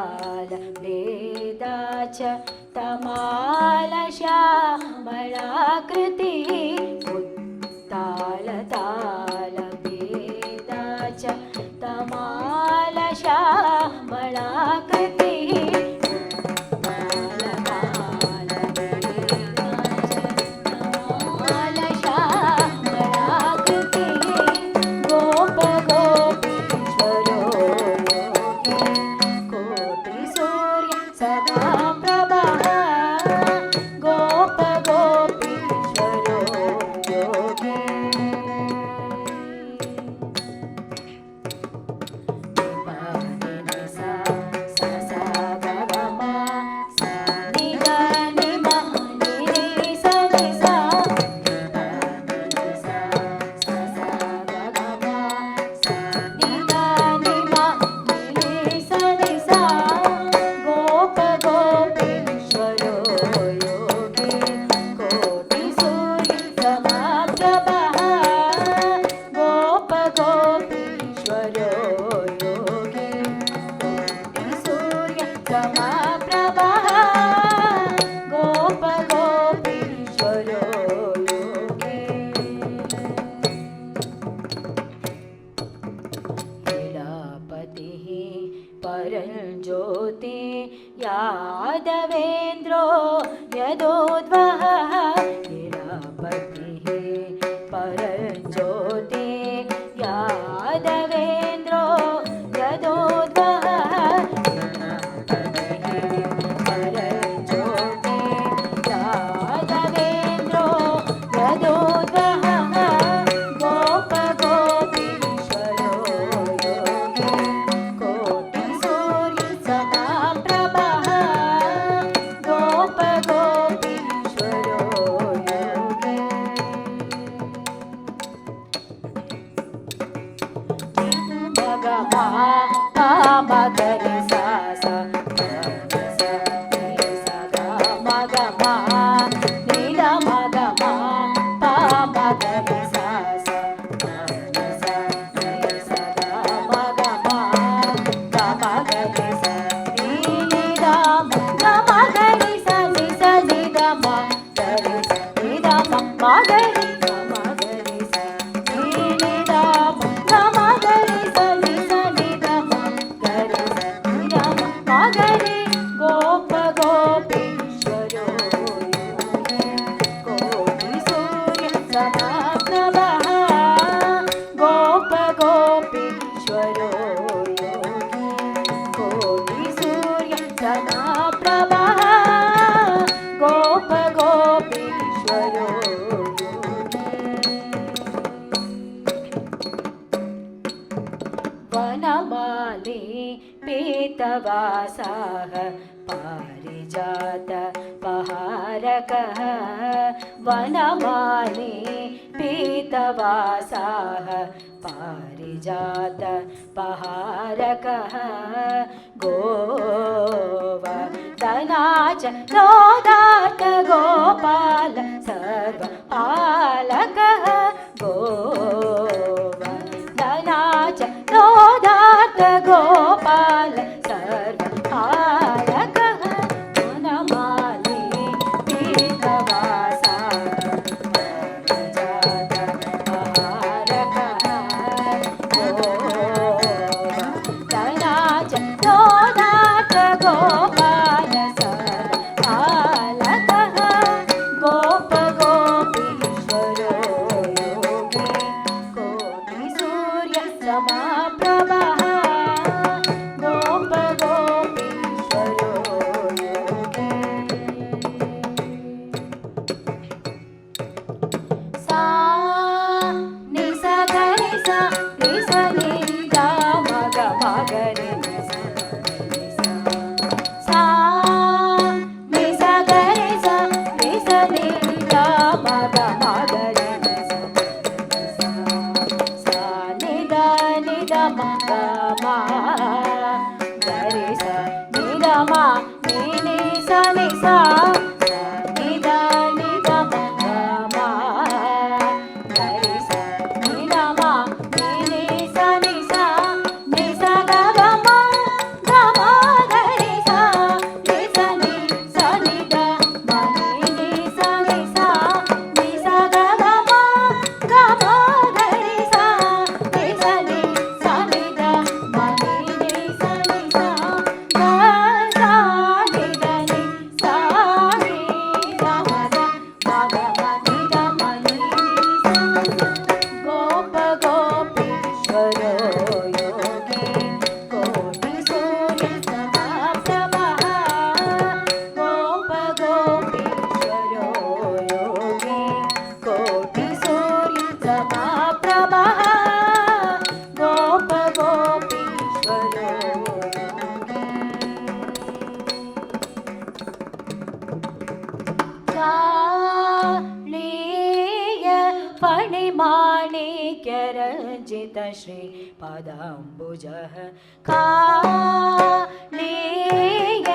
ताल वेदा च तमाल श्यामलाकृति उत्ताल ताल वेदा च तमाल श्यामलाकृति उत्ताल ताल वेदा च तमाल श्यामलाकृति गोप गोपीश्वरो योगी कोटि सूर्य सदा प्रभा गोप गोपीश्वरो योगी सा सा सा ग ग म सा नि ग नि म नि रि सा नि सा सा सा सा ग ग म सा नि ग नि म नि रि सा नि सा गोप गोपीश्वरो योगी कोटि सूर्य समाप्रभा गोप गोपीश्वरो योगी कोटि सूर्य समाप्रभा गोप गोपीश्वरो योगी लीलापतिः परञ्ज्योति यादवेन्द्रो यदोद्वः लीलापतिः परञ्ज्योति यादवेन्द्रो यदोद्वः लीलापतिः परञ्ज्योति यादवेन्द्रो यदोद्वः गोप गोपीश्वरो योगी कोटि सूर्य समाप्रभा गोप गोपीश्वरो योगी मगमा मगरि सा सा सा नि सा ग मगमा नील मगमा मगरि सा सा नि सा नि सा ग मगमा मगरि सा नि ग मगरि सा नि ग म गरि सा नि ग म मगरि मगरि सा नि ग म मगरि सा नि ग म गरि सा नि ग म मगरि गोप गोपीश्वरो योगी कोटि सूर्य समाप्रभा गोप गोपीश्वरो योगी कोटि सूर्य समाप्रभा गोप गोपीश्वरो योगी वनमाली पीतवासाः पारिजात पहारकः वनमाली पीतवासाः पारिजात पहारकः गोवर्धनाच लोदार्थ गोपाल सर्वपालकः गोवर्धनाच लोदार्थ गोपाल सर्वपालकः वनमाली पीतवासाः पारिजात पहारकः गोवर्धनाच लोदार्थ गोपाल सर्वपालकः गोप गोपीश्वरो योगी कोटि सूर्य समाप्रभा गोप गोपीश्वरो योगी सा नि सा ग रि सा नि सा नि ग म ग म ग रि नि सा नि सा सा नि सा ग रि सा नि सा नि ग म ग म ग रि नि सा नि सा सा नि ग म ग म ग रि सा नि ग म नि नि सा नि सा सा नि ग म ग म ग रि सा नि ग म नि नि सा नि सा नि सा ग ग म ग म ग श्रीपदाम्बुजः कालीय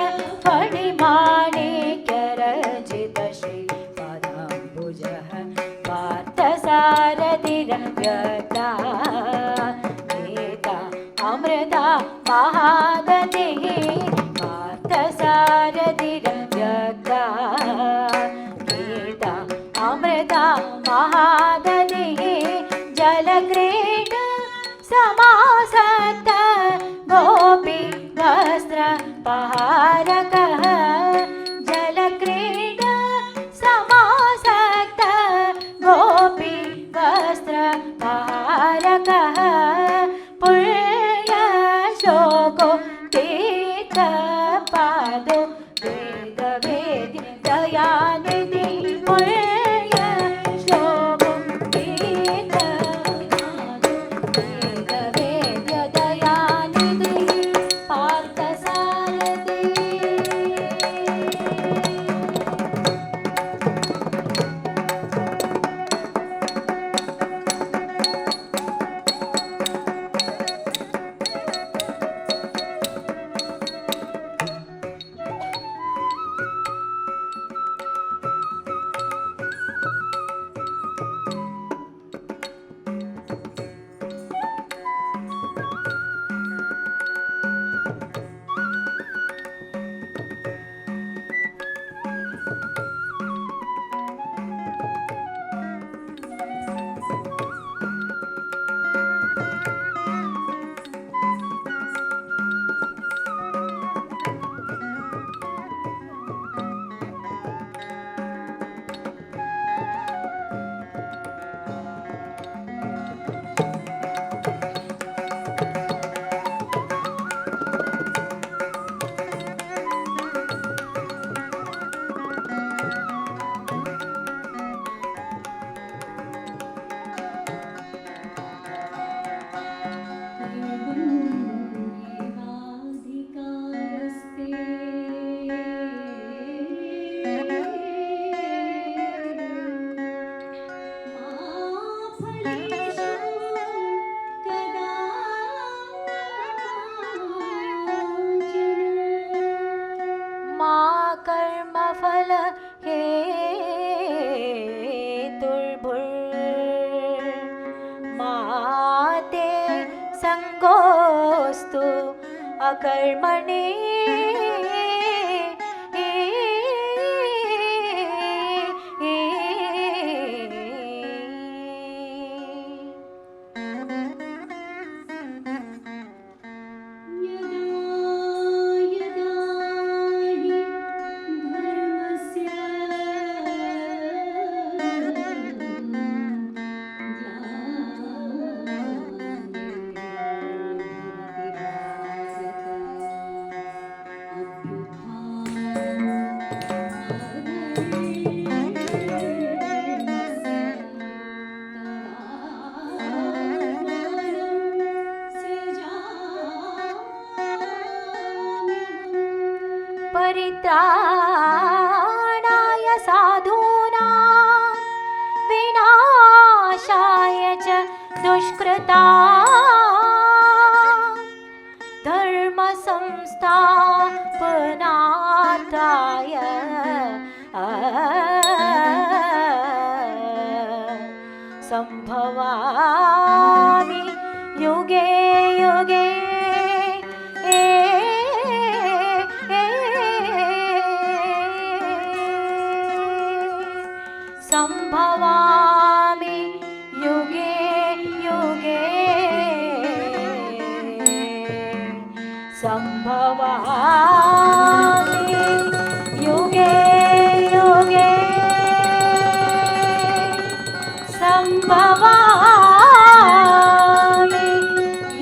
फणिमाणिक्यरचित श्रीपदाम्बुजः पार्थसारथिरव्यक्ता गीता अमृता महादतिः पार्थसारथिरव्यक्ता गीता अमृता महादतिः जलक्रीड समासक्त गोपी वस्त्र पहारकः जलक्रीड समासक्त गोपी वस्त्र पहारकः पुण्यशोको तीर्थपादो वेदवेद्य दयानिधि पुण्यशोको तीर्थपादो वेदवेद्य दयानिधि पार्थसारथि कर्मफल हेतुर्भुर्माते संगोस्तु अकर्मणि परित्राणाय साधूनां विनाशाय च दुष्कृतां धर्म संस्थापनार्थाय संभवामि युगे युगे संभवामि युगे युगे संभवामि युगे युगे संभवामि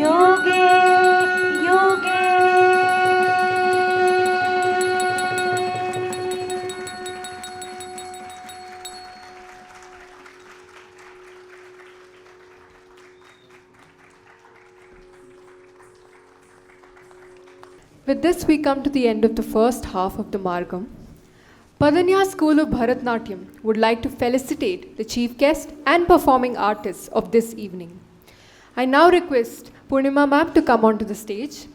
युगे युगे. With this, we come to the end of the first half of the Margam. Padanyaas School of Bharatanatyam would like to felicitate the chief guest and performing artists of this evening. I now request Purnima ma'am to come onto the stage.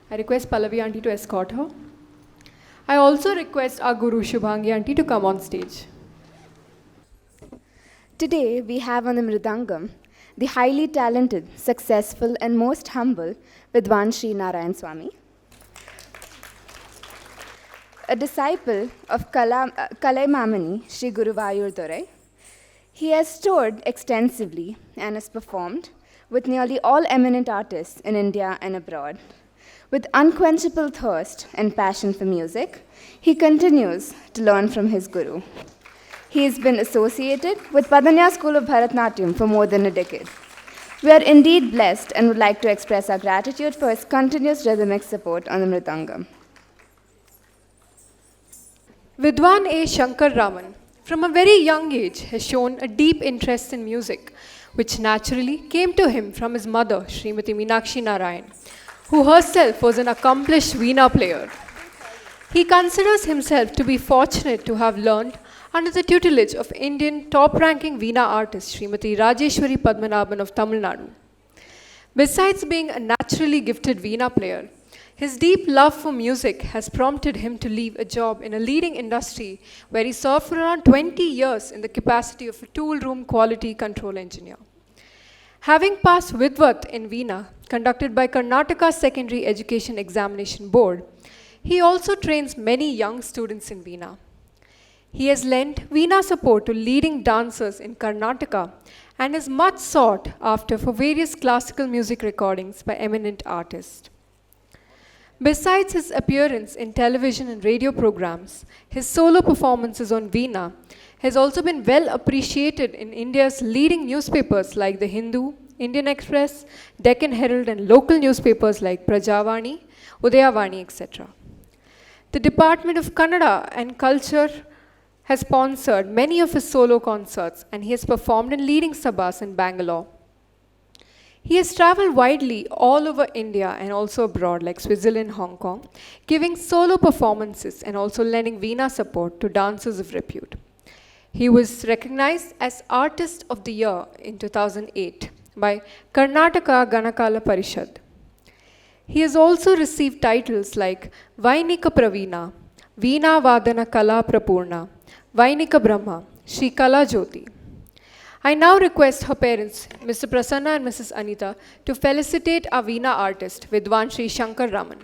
I request Pallavi aunty to escort her. I also request our Guru Shubhangi aunty to come on stage. Today we have on the Mridangam the highly talented, successful and most humble Vidwan Shri Narayanswami, a disciple of Kalaimamani Shri Guruvayur. He has toured extensively and has performed with nearly all eminent artists in India and abroad. With unquenchable thirst and passion for music, he continues to learn from his guru. He has been associated with Padanyaas School of Bharatanatyam for more than a decade. We are indeed blessed and would like to express our gratitude for his continuous rhythmic support on the Mridangam. Vidwan A. Shankar Raman, from a very young age, has shown a deep interest in music, which naturally came to him from his mother, Srimati Meenakshi Narayan, who herself was an accomplished Veena player. He considers himself to be fortunate to have learned under the tutelage of Indian top-ranking Veena artist Srimati Rajeshwari Padmanabhan of Tamil Nadu. Besides being a naturally gifted Veena player, his deep love for music has prompted him to leave a job in a leading industry where he served for around 20 years in the capacity of a tool-room quality control engineer. Having passed Vidvat in Veena, conducted by Karnataka Secondary Education Examination Board, he also trains many young students in Veena. He has lent Veena support to leading dancers in Karnataka and is much sought after for various classical music recordings by eminent artists. Besides his appearance in television and radio programs, his solo performances on Veena has also been well appreciated in India's leading newspapers like The Hindu, Indian Express, Deccan Herald and local newspapers like Prajavani, Udayavani, etc. The Department of Kannada and Culture has sponsored many of his solo concerts and he has performed in leading sabhas in Bangalore. He has traveled widely all over India and also abroad like Switzerland, Hong Kong, giving solo performances and also lending Veena support to dancers of repute. He was recognized as Artist of the Year in 2008 by Karnataka Ganakala Parishad. He has also received titles like Vainika Praveena, Veena Vadana Kala Prapurna, Vainika Brahma, Shri Kala Jyoti. I now request her parents, Mr. Prasanna and Mrs. Anita, to felicitate our Veena artist, Vidwan Shri Shankar Raman.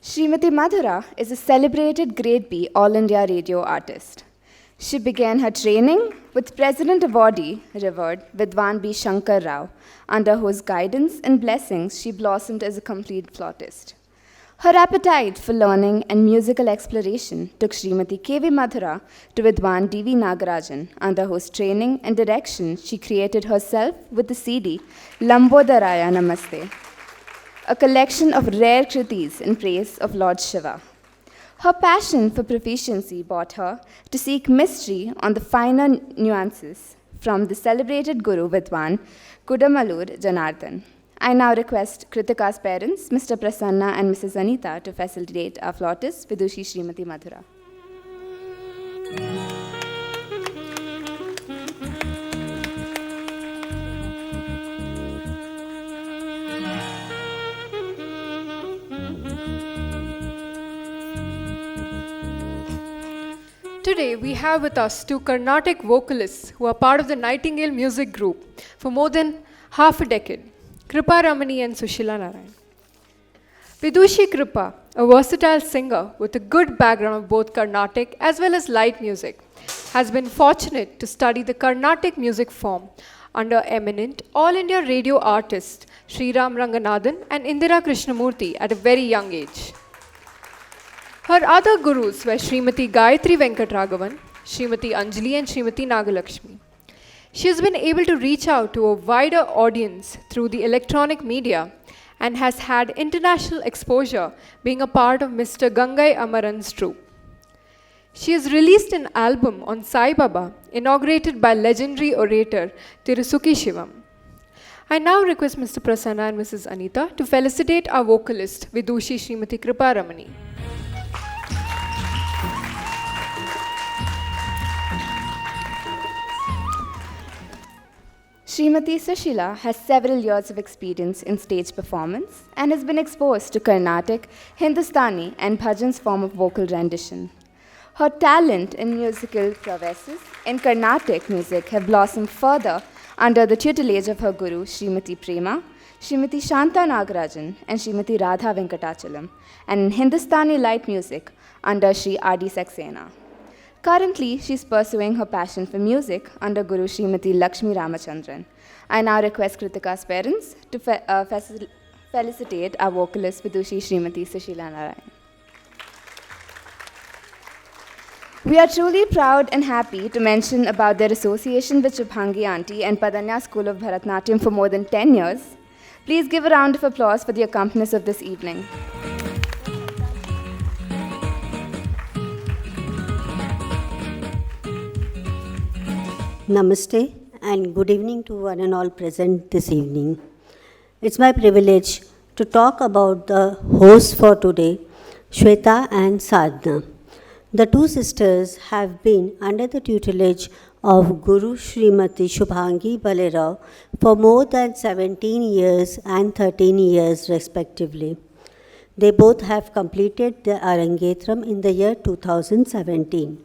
Srimati Madhura is a celebrated Grade B All India radio artist. She began her training with President Awardee, Revered Vidwan B. Shankar Rao, under whose guidance and blessings she blossomed as a complete flautist. Her appetite for learning and musical exploration took Srimati K.V. Madhura to Vidwan D.V. Nagarajan, under whose training and direction she created herself with the CD Lambodharaya Namaste, a collection of rare kritis in praise of Lord Shiva. Her passion for proficiency brought her to seek mystery on the finer nuances from the celebrated Guru Vidwan Kudamalur Janardhan. I now request Kritika's parents, Mr. Prasanna and Mrs. Anita, to facilitate our flautist, Vidushi Srimati Madhura. Today we have with us two Carnatic vocalists who are part of the Nightingale music group for more than half a decade, Kripa Ramani and Sushila Narayan. Vidushi Kripa, a versatile singer with a good background of both Carnatic as well as light music, has been fortunate to study the Carnatic music form under eminent All India radio artists Sri Ram Ranganathan and Indira Krishnamurti at a very young age. Her other gurus were Srimati Gayatri Venkatraghavan, Srimati Anjali and Srimati Nagalakshmi. She has been able to reach out to a wider audience through the electronic media and has had international exposure being a part of Mr. Gangai Amaran's troupe. She has released an album on Sai Baba, inaugurated by legendary orator Tirusuki Shivam. I now request Mr. Prasanna and Mrs. Anita to felicitate our vocalist Vidushi Srimati Kripa Ramani. Srimati Sushila has several years of experience in stage performance and has been exposed to Carnatic, Hindustani, and Bhajan's form of vocal rendition. Her talent and musical prowesses in Carnatic music have blossomed further under the tutelage of her guru, Srimati Prema, Srimati Shanta Nagarajan, and Srimati Radha Venkatachalam, and in Hindustani light music under Shri R.D. Saxena. Currently, she is pursuing her passion for music under Guru Srimati Lakshmi Ramachandran. I now request Kritika's parents to felicitate our vocalist Vidushi Srimati Sushila Narayanan. We are truly proud and happy to mention about their association with Shubhangi Auntie and Padanyaas School of Bharatanatyam for more than 10 years. Please give a round of applause for the accompanist of this evening. Namaste and good evening to one and all present this evening. It's my privilege to talk about the hosts for today, Swetha and Sadhana. The two sisters have been under the tutelage of Guru Srimati Shubhangi Bhalerao for more than 17 years and 13 years respectively. They both have completed their Arangetram in the year 2017.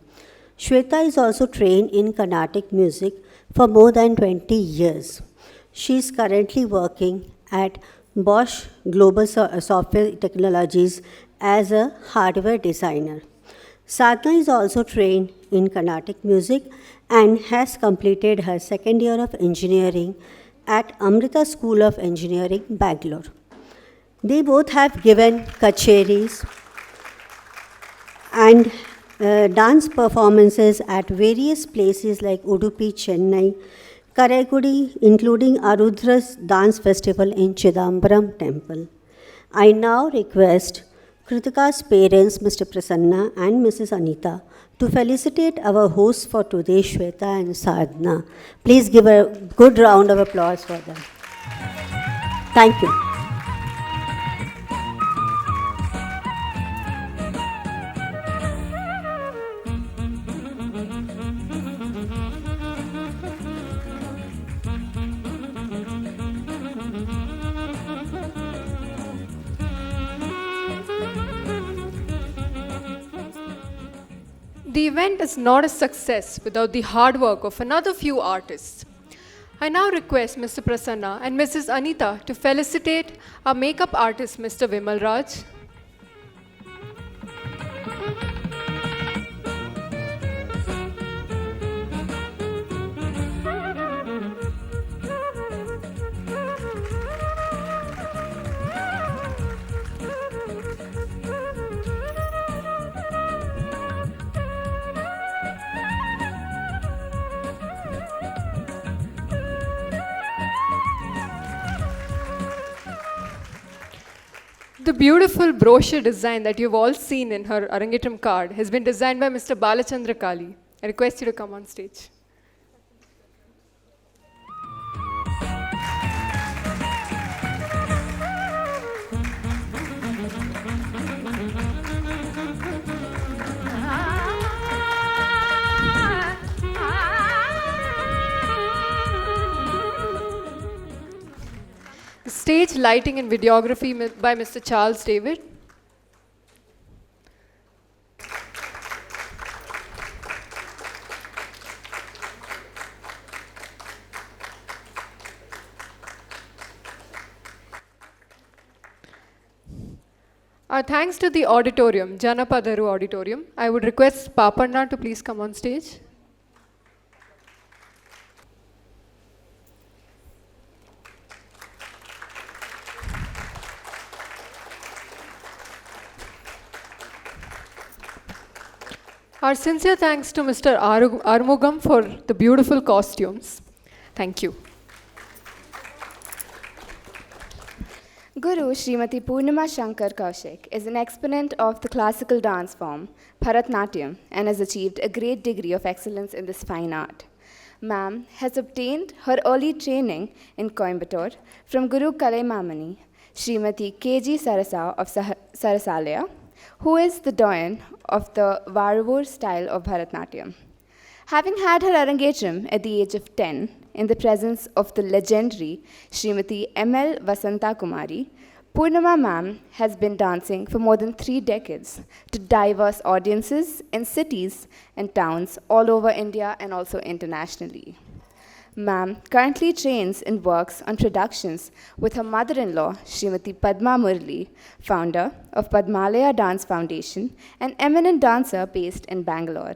Swetha is also trained in Carnatic music for more than 20 years. She is currently working at Bosch Global Software Technologies as a hardware designer. Sadhana is also trained in Carnatic music and has completed her second year of engineering at Amrita School of Engineering, Bangalore. They both have given kacheris and dance performances at various places like Udupi, Chennai, Karaikudi, including Arudra's dance festival in Chidambaram temple. I now request Kritika's parents, Mr. Prasanna and Mrs. Anita, to felicitate our hosts for today, Swetha and Sadhana. Please give a good round of applause for them. Thank you. The event is not a success without the hard work of another few artists. I now request Mr. Prasanna and Mrs. Anita to felicitate our makeup artist, Mr. Vimal Raj. The beautiful brochure design that you've all seen in her Arangetram card has been designed by Mr. Balachandra Kaali. I request you to come on stage. Stage lighting and videography by Mr. Charles David. Our thanks to the auditorium, Janapadaru Auditorium. I would request Papanna to please come on stage. Our sincere thanks to Mr. Arumugam for the beautiful costumes. Thank you. Guru Srimati Purnima Shankar Kaushik is an exponent of the classical dance form, Bharatanatyam, and has achieved a great degree of excellence in this fine art. Ma'am has obtained her early training in Coimbatore from Guru Kalaimamani, Srimati K.G. Sarasa of Sarasalaya, who is the doyen of the Varavur style of Bharatanatyam. Having had her Arangetram at the age of 10 in the presence of the legendary Srimati M.L. Vasanta Kumari, Purnima ma'am has been dancing for more than 3 decades to diverse audiences in cities and towns all over India and also internationally. Ma'am currently trains and works on productions with her mother-in-law, Srimati Padma Murli, founder of Padmalaya Dance Foundation, an eminent dancer based in Bangalore.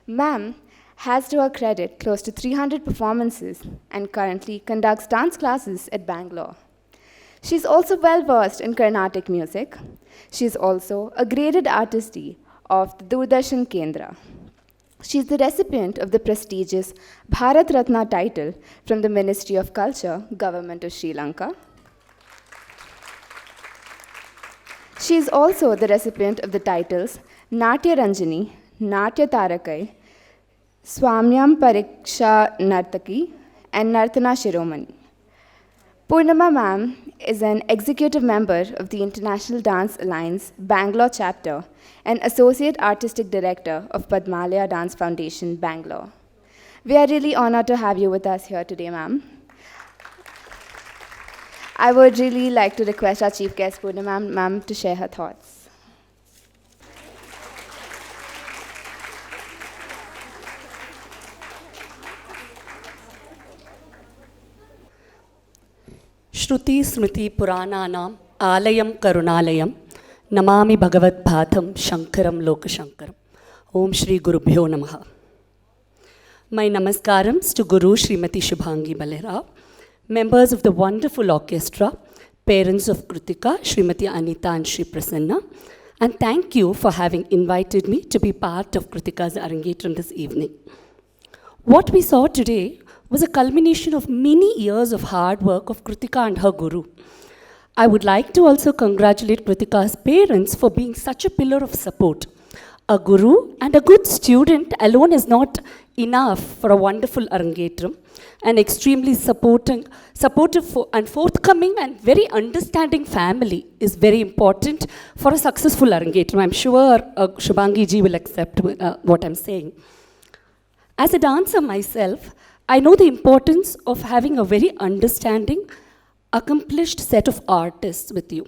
Ma'am has to her credit close to 300 performances and currently conducts dance classes at Bangalore. She's also well-versed in Carnatic music. She's also a graded artiste of the Doordarshan Kendra. She's the recipient of the prestigious Bharat Ratna title from the Ministry of Culture, Government of Sri Lanka. She is also the recipient of the titles Natya Ranjani, Natya Tarakai, Swamyam Pariksha Nartaki, and Nartana Shiromani. Purnima ma'am is an executive member of the International Dance Alliance Bangalore chapter and Associate Artistic Director of Padmalaya Dance Foundation, Bangalore. We are really honored to have you with us here today, ma'am. I would really like to request our chief guest, Purnima ma'am, to share her thoughts. Shruti Smriti Purananam Alayam Karunalayam Namami Bhagavad Bhatam Shankaram Lokashankaram. Om Shri Gurubhyo Namaha. My namaskarams to Guru Srimati Shubhangi Bhalerao, members of the wonderful orchestra, parents of Krutika, Srimati Anita and Shri Prasanna, and thank you for having invited me to be part of Krutika's Arangetram this evening. What we saw today was a culmination of many years of hard work of Krutika and her guru. I would like to also congratulate Krutika's parents for being such a pillar of support. A guru and a good student alone is not enough for a wonderful Arangetram. An extremely supportive and forthcoming and very understanding family is very important for a successful Arangetram. I'm sure Shubhangi ji will accept what I'm saying. As a dancer myself, I know the importance of having a very understanding, accomplished set of artists with you.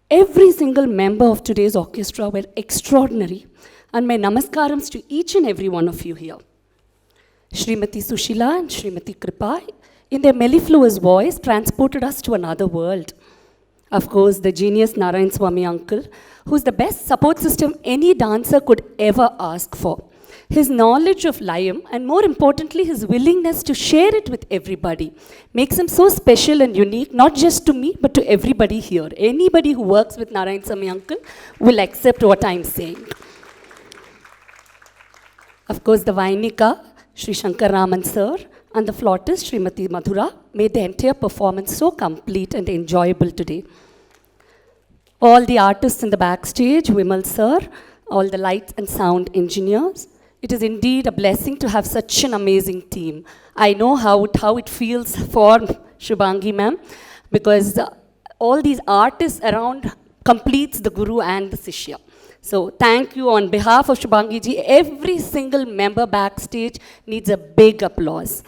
Every single member of today's orchestra were extraordinary, and my namaskarams to each and every one of you here. Srimati Sushila and Srimati Kripa, in their mellifluous voice, transported us to another world. Of course, the genius Narayanswami uncle, who's the best support system any dancer could ever ask for. His knowledge of Layam, and more importantly, his willingness to share it with everybody, makes him so special and unique, not just to me, but to everybody here. Anybody who works with Narayanswami uncle will accept what I'm saying. Of course, the Vainika, Shri Shankar Raman sir, and the flautist, Srimati Madhura, made the entire performance so complete and enjoyable today. All the artists in the backstage, Vimal sir, all the light and sound engineers, it is indeed a blessing to have such an amazing team. I know how it feels for Shubhangi ma'am, because all these artists around completes the guru and the Sishya. So thank you on behalf of Shubhangi ji. Every single member backstage needs a big applause.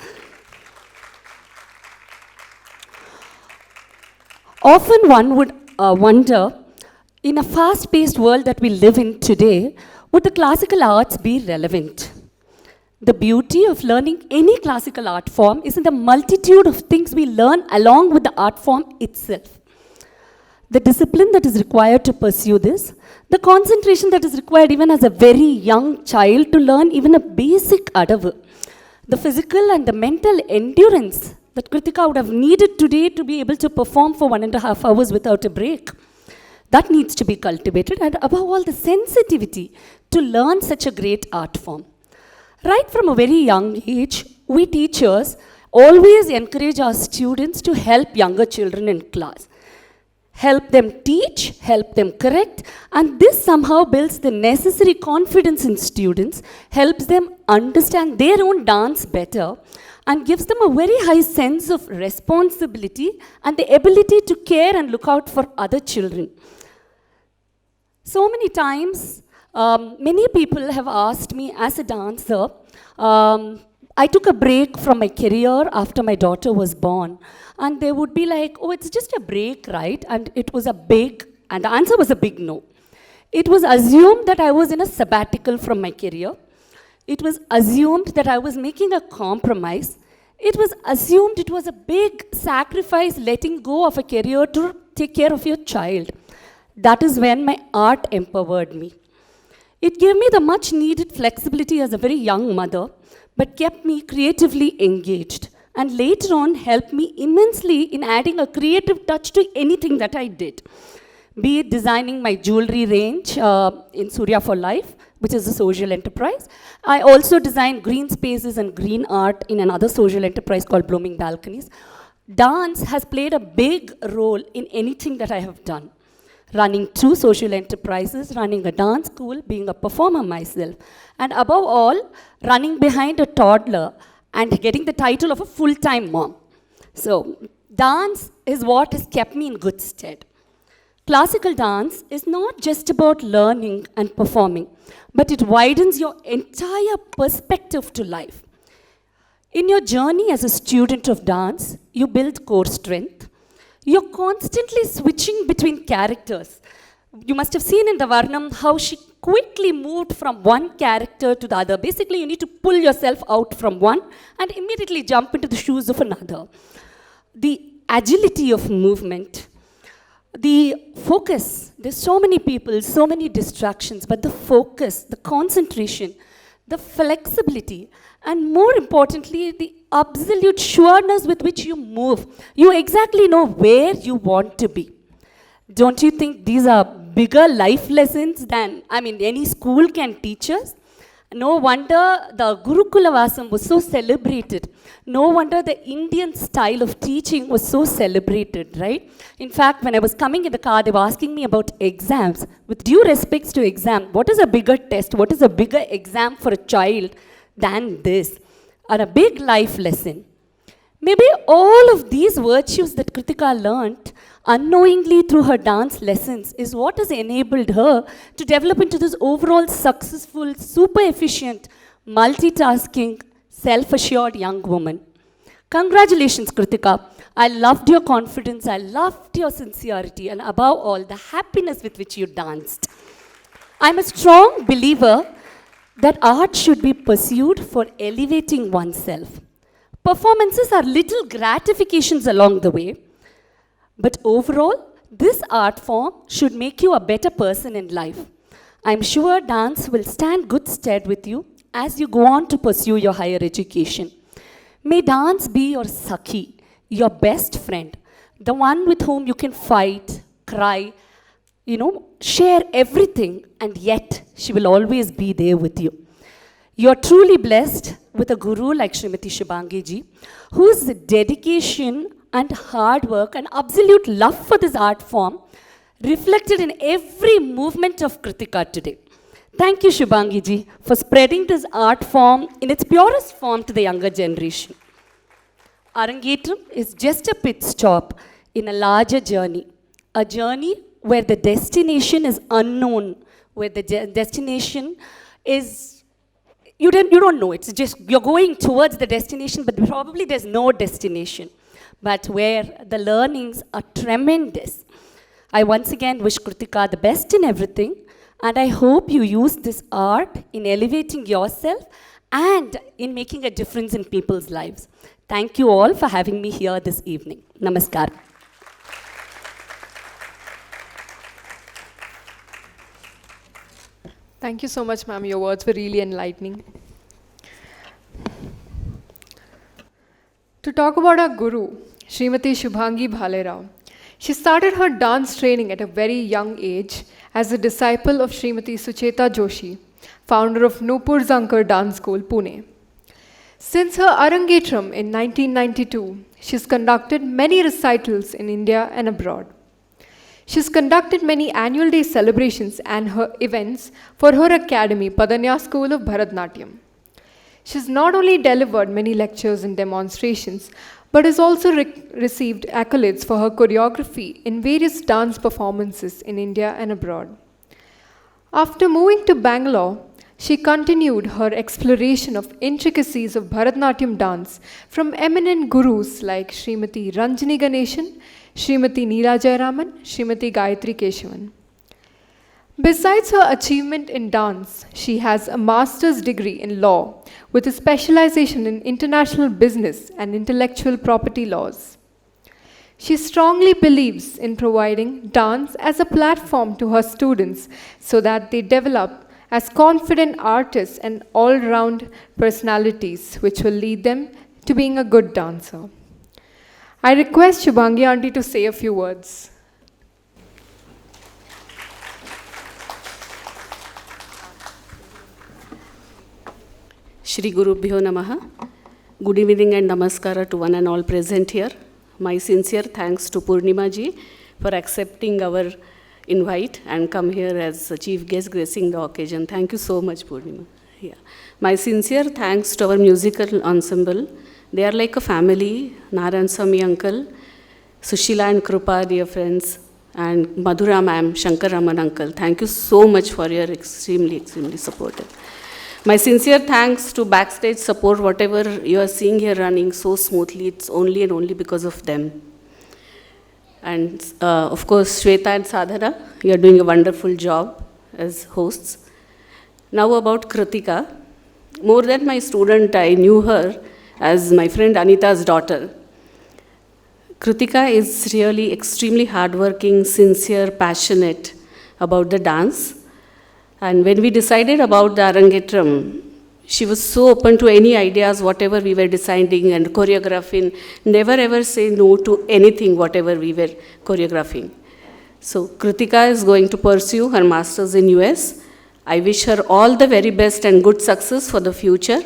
Often one would wonder, in a fast-paced world that we live in today, would the classical arts be relevant? The beauty of learning any classical art form is in the multitude of things we learn along with the art form itself. The discipline that is required to pursue this, the concentration that is required even as a very young child to learn even a basic adavu, the physical and the mental endurance that Krutika would have needed today to be able to perform for 1.5 hours without a break. That needs to be cultivated, and above all, the sensitivity to learn such a great art form. Right from a very young age, we teachers always encourage our students to help younger children in class. Help them teach, help them correct, and this somehow builds the necessary confidence in students, helps them understand their own dance better, and gives them a very high sense of responsibility and the ability to care and look out for other children. So many times, many people have asked me as a dancer, I took a break from my career after my daughter was born. And they would be like, oh, it's just a break, right? And it was a big, and the answer was a big no. It was assumed that I was in a sabbatical from my career. It was assumed that I was making a compromise. It was assumed it was a big sacrifice letting go of a career to take care of your child. That is when my art empowered me. It gave me the much needed flexibility as a very young mother, but kept me creatively engaged, and later on helped me immensely in adding a creative touch to anything that I did. Be it designing my jewelry range in Surya for Life, which is a social enterprise. I also designed green spaces and green art in another social enterprise called Blooming Balconies. Dance has played a big role in anything that I have done. Running two social enterprises, running a dance school, being a performer myself, and above all, running behind a toddler and getting the title of a full-time mom. So, dance is what has kept me in good stead. Classical dance is not just about learning and performing, but it widens your entire perspective to life. In your journey as a student of dance, you build core strength. You're constantly switching between characters. You must have seen in the Varnam how she quickly moved from one character to the other. Basically, you need to pull yourself out from one and immediately jump into the shoes of another. The agility of movement, the focus, there's so many people, so many distractions, but the focus, the concentration, the flexibility, and more importantly, the absolute sureness with which you move. You exactly know where you want to be. Don't you think these are bigger life lessons than, any school can teach us? No wonder the Gurukula Vasam was so celebrated. No wonder the Indian style of teaching was so celebrated, right? In fact, when I was coming in the car, they were asking me about exams. With due respects to exam, what is a bigger test? What is a bigger exam for a child than this? And a big life lesson. Maybe all of these virtues that Krutika learnt unknowingly through her dance lessons is what has enabled her to develop into this overall successful, super efficient, multitasking, self-assured young woman. Congratulations, Krutika. I loved your confidence, I loved your sincerity, and above all, the happiness with which you danced. I'm a strong believer that art should be pursued for elevating oneself. Performances are little gratifications along the way, but overall, this art form should make you a better person in life. I'm sure dance will stand good stead with you as you go on to pursue your higher education. May dance be your Sakhi, your best friend, the one with whom you can fight, cry, share everything, and yet she will always be there with you. You're truly blessed with a guru like Srimati Shubhangi ji, whose dedication and hard work and absolute love for this art form reflected in every movement of Krutika today. Thank you, Shubhangi ji, for spreading this art form in its purest form to the younger generation. Arangetram is just a pit stop in a larger journey, a journey where the destination is unknown, where the destination is you don't know. It's just you're going towards the destination, but probably there's no destination. But where the learnings are tremendous. I once again wish Krutika the best in everything, and I hope you use this art in elevating yourself and in making a difference in people's lives. Thank you all for having me here this evening. Namaskar. Thank you so much, ma'am. Your words were really enlightening. To talk about our guru, Srimati Shubhangi Bhalerao. She started her dance training at a very young age as a disciple of Srimati Suchetha Joshi, founder of Nupur Zankar Dance School, Pune. Since her Arangetram in 1992, she's conducted many recitals in India and abroad. She's conducted many annual day celebrations and her events for her academy, Padanyaas School of Bharatanatyam. She's not only delivered many lectures and demonstrations, but has also received accolades for her choreography in various dance performances in India and abroad. After moving to Bangalore, She continued her exploration of intricacies of Bharatanatyam dance from eminent gurus like Srimati Ranjani Ganeshan, Srimati Neela Raman, Srimati Gayatri Keshavan. Besides her achievement in dance, she has a master's degree in law with a specialization in international business and intellectual property laws. She strongly believes in providing dance as a platform to her students so that they develop as confident artists and all-round personalities which will lead them to being a good dancer. I request Shubhangi auntie to say a few words. Shri Gurubhyo Namaha. Good evening and namaskara to one and all present here. My sincere thanks to Purnima ji for accepting our invite and come here as a chief guest gracing the occasion. Thank you so much, Purnima. Yeah. My sincere thanks to our musical ensemble. They are like a family. Narayanswami uncle, Sushila and Kripa, dear friends, and Madhura ma'am, Shankar Raman uncle. Thank you so much for your extremely supportive. My sincere thanks to backstage support, whatever you are seeing here running so smoothly, it's only and only because of them. And of course, Swetha and Sadhana, you are doing a wonderful job as hosts. Now about Krutika. More than my student, I knew her as my friend Anita's daughter. Krutika is really extremely hardworking, sincere, passionate about the dance. And when we decided about the Arangetram, she was so open to any ideas, whatever we were deciding and choreographing, never ever say no to anything, whatever we were choreographing. So Krutika is going to pursue her master's in US. I wish her all the very best and good success for the future.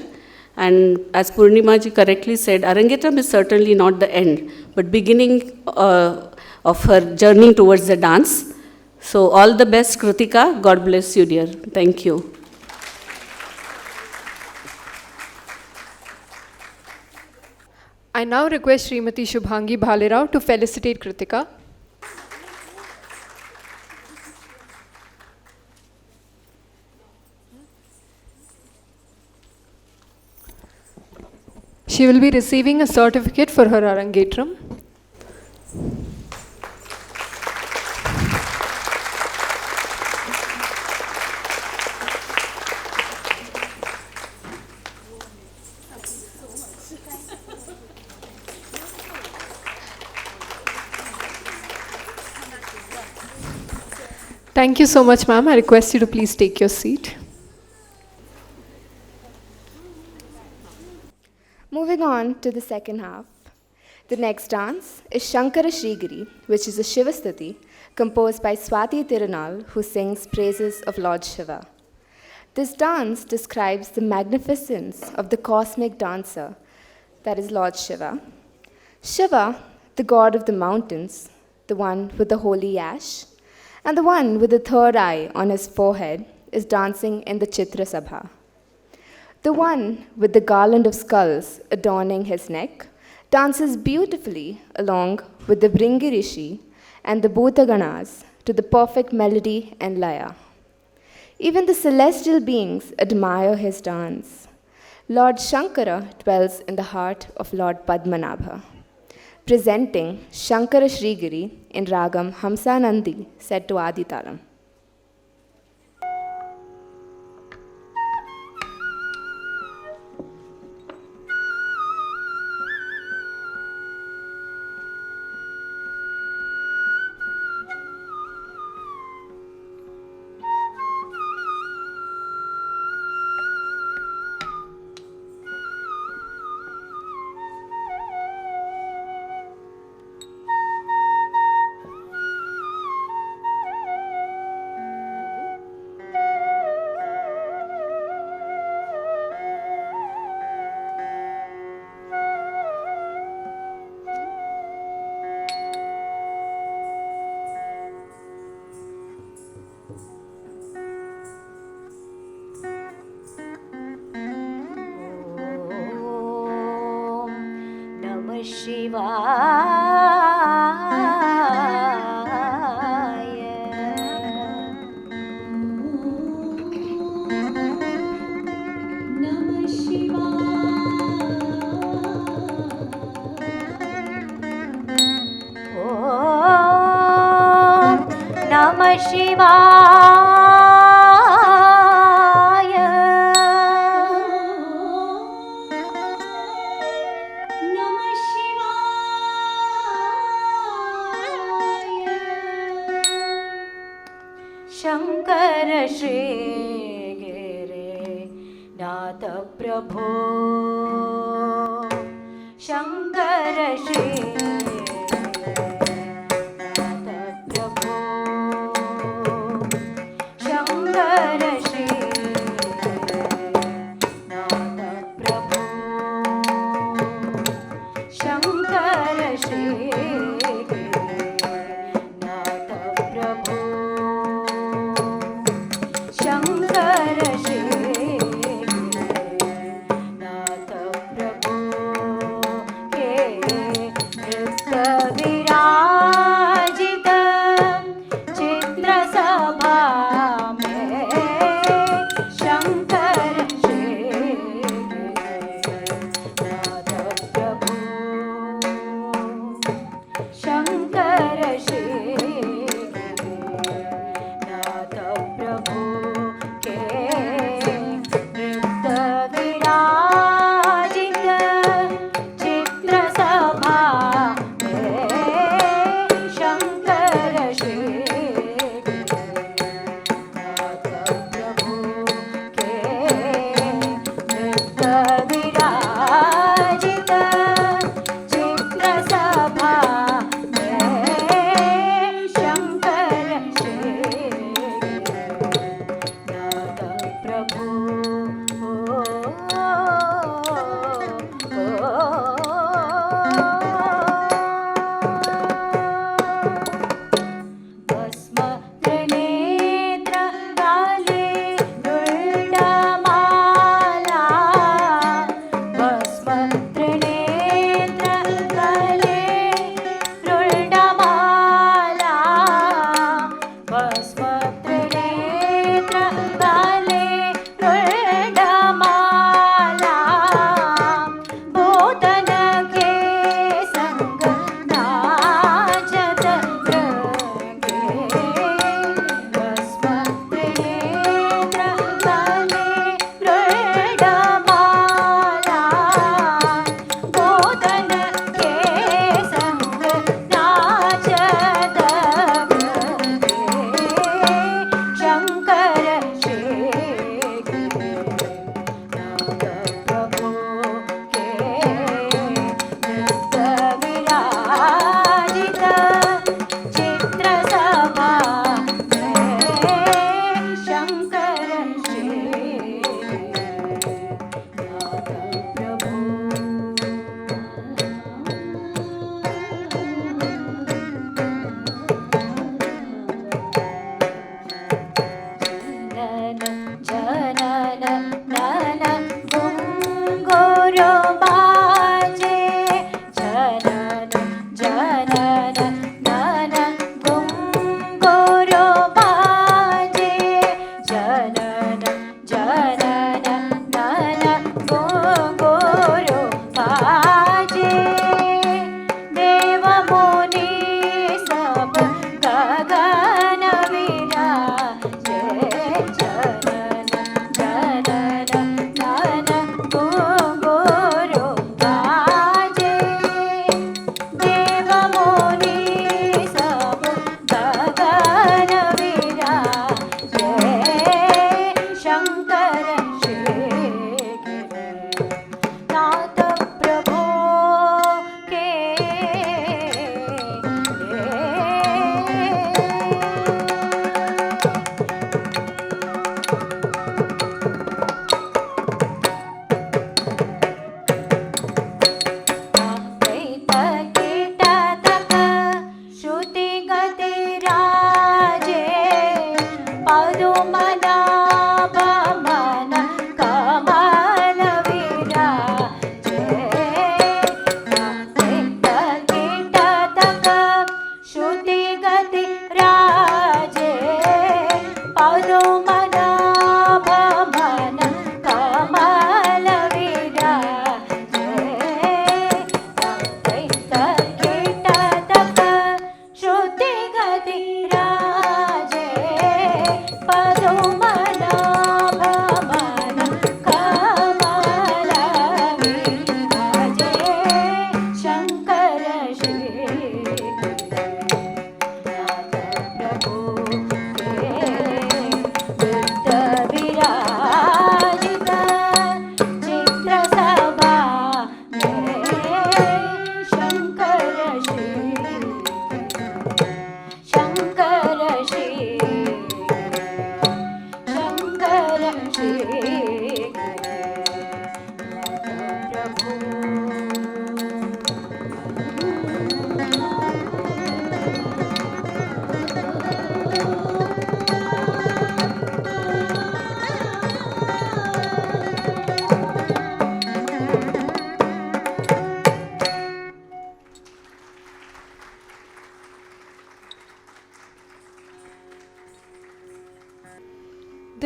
And as Purnima ji correctly said, Arangetram is certainly not the end, but beginning of her journey towards the dance. So all the best, Krutika. God bless you, dear. Thank you. I now request Srimati Shubhangi Bhalerao to felicitate Krutika. She will be receiving a certificate for her Arangetram. Thank you so much, ma'am. I request you to please take your seat. Moving on to the second half. The next dance is Shankara Shree, which is a Shiva Stuti composed by Swati Tirunal, who sings praises of Lord Shiva. This dance describes the magnificence of the cosmic dancer, that is Lord Shiva. Shiva, the god of the mountains, the one with the holy ash, and the one with the third eye on his forehead is dancing in the Chitra Sabha. The one with the garland of skulls adorning his neck dances beautifully along with the Bringi Rishi and the Bhutaganas to the perfect melody and laya. Even the celestial beings admire his dance. Lord Shankara dwells in the heart of Lord Padmanabha. Presenting Shankara Shree in Ragam Hamsanandi set to Aditalam. ಶಿವಾಯ ನಮಃ ಶಿವಾಯ ಶಂಕರ ಶ್ರೀ ಗಿರಿ ನಾಥ ಪ್ರಭೋ ಶಂಕರ ಶ್ರೀ ನಾಥ ಪ್ರಭೋ ಶಂಕರ ಶ್ರೀ ನಾಥ ಪ್ರಭೋ ಶಂಕರ ಶ್ರೀ ನಾಥ ಪ್ರಭೋ ಶಂಕರ ಶ್ರೀ ನಾಥ ಪ್ರಭೋ ಹೇ ನೃತ್ಯ ವಿರಾಜಿತ ಚಿತ್ರ ಸಭಾ ಮೇ ಶಂಕರ ಶ್ರೀ ನಾಥ ಪ್ರಭೋ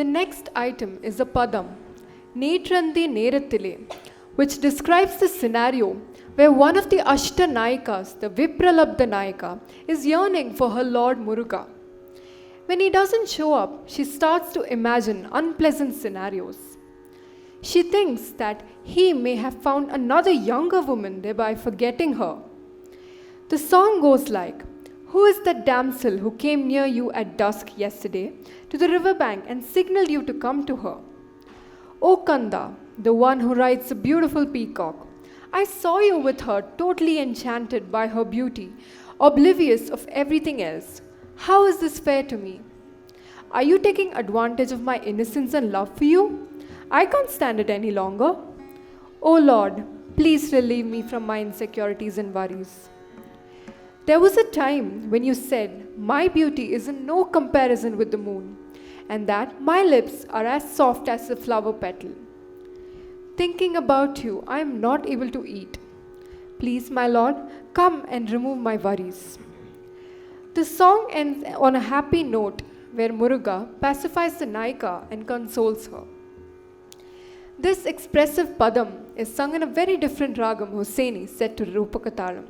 The next item is a padam, Netrandi Nerathile, which describes the scenario where one of the Ashta Nayikas, the Vipralabdha Nayika, is yearning for her Lord Muruga. When he doesn't show up, she starts to imagine unpleasant scenarios. She thinks that he may have found another younger woman, thereby forgetting her. The song goes like, "Who is that damsel who came near you at dusk yesterday to the riverbank and signaled you to come to her? O Kanda, the one who rides a beautiful peacock, I saw you with her, totally enchanted by her beauty, oblivious of everything else. How is this fair to me? Are you taking advantage of my innocence and love for you? I can't stand it any longer. O Lord, please relieve me from my insecurities and worries. There was a time when you said, my beauty is in no comparison with the moon, and that my lips are as soft as a flower petal. Thinking about you, I am not able to eat. Please, my Lord, come and remove my worries." The song ends on a happy note where Muruga pacifies the Nayika and consoles her. This expressive padam is sung in a very different ragam Hosseini set to Rupakataram.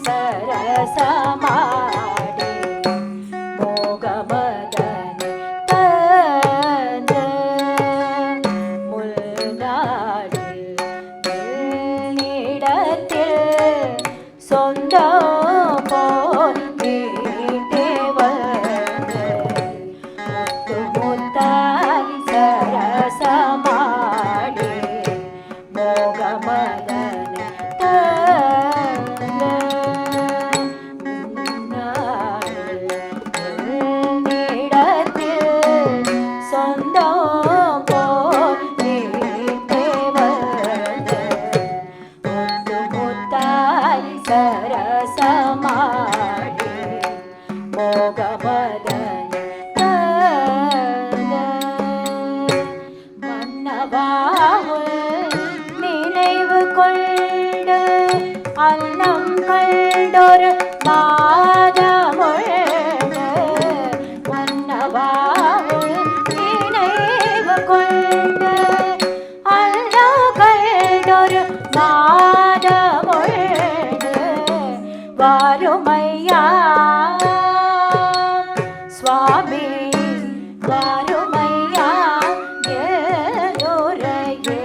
ಸರಸಮಾಡಿ ಮೋಗಮದನೆ ತಂದ ಮುಲ್ನಾಡಿல் நீடத்தில் சொந்தம் போல் வீட்டே வந்து முத்து முத்தாய் சரசமாடி மோகமதனை தந்த நீடத்தில் சொந்தம் போல் வீட்டே வந்து முத்து முத்தாய் சரசமாடி மோகமதனை தந்த மன்னவாவுள் நினைவு கொண்டு அன்னம் கண்டொரு மாதமுழு மன்னவாவுள் நினைவு கொண்டு அன்னம் கண்டொரு மாதமுழு வாருமையா சுவாமி வாருமையா ஏழுரையே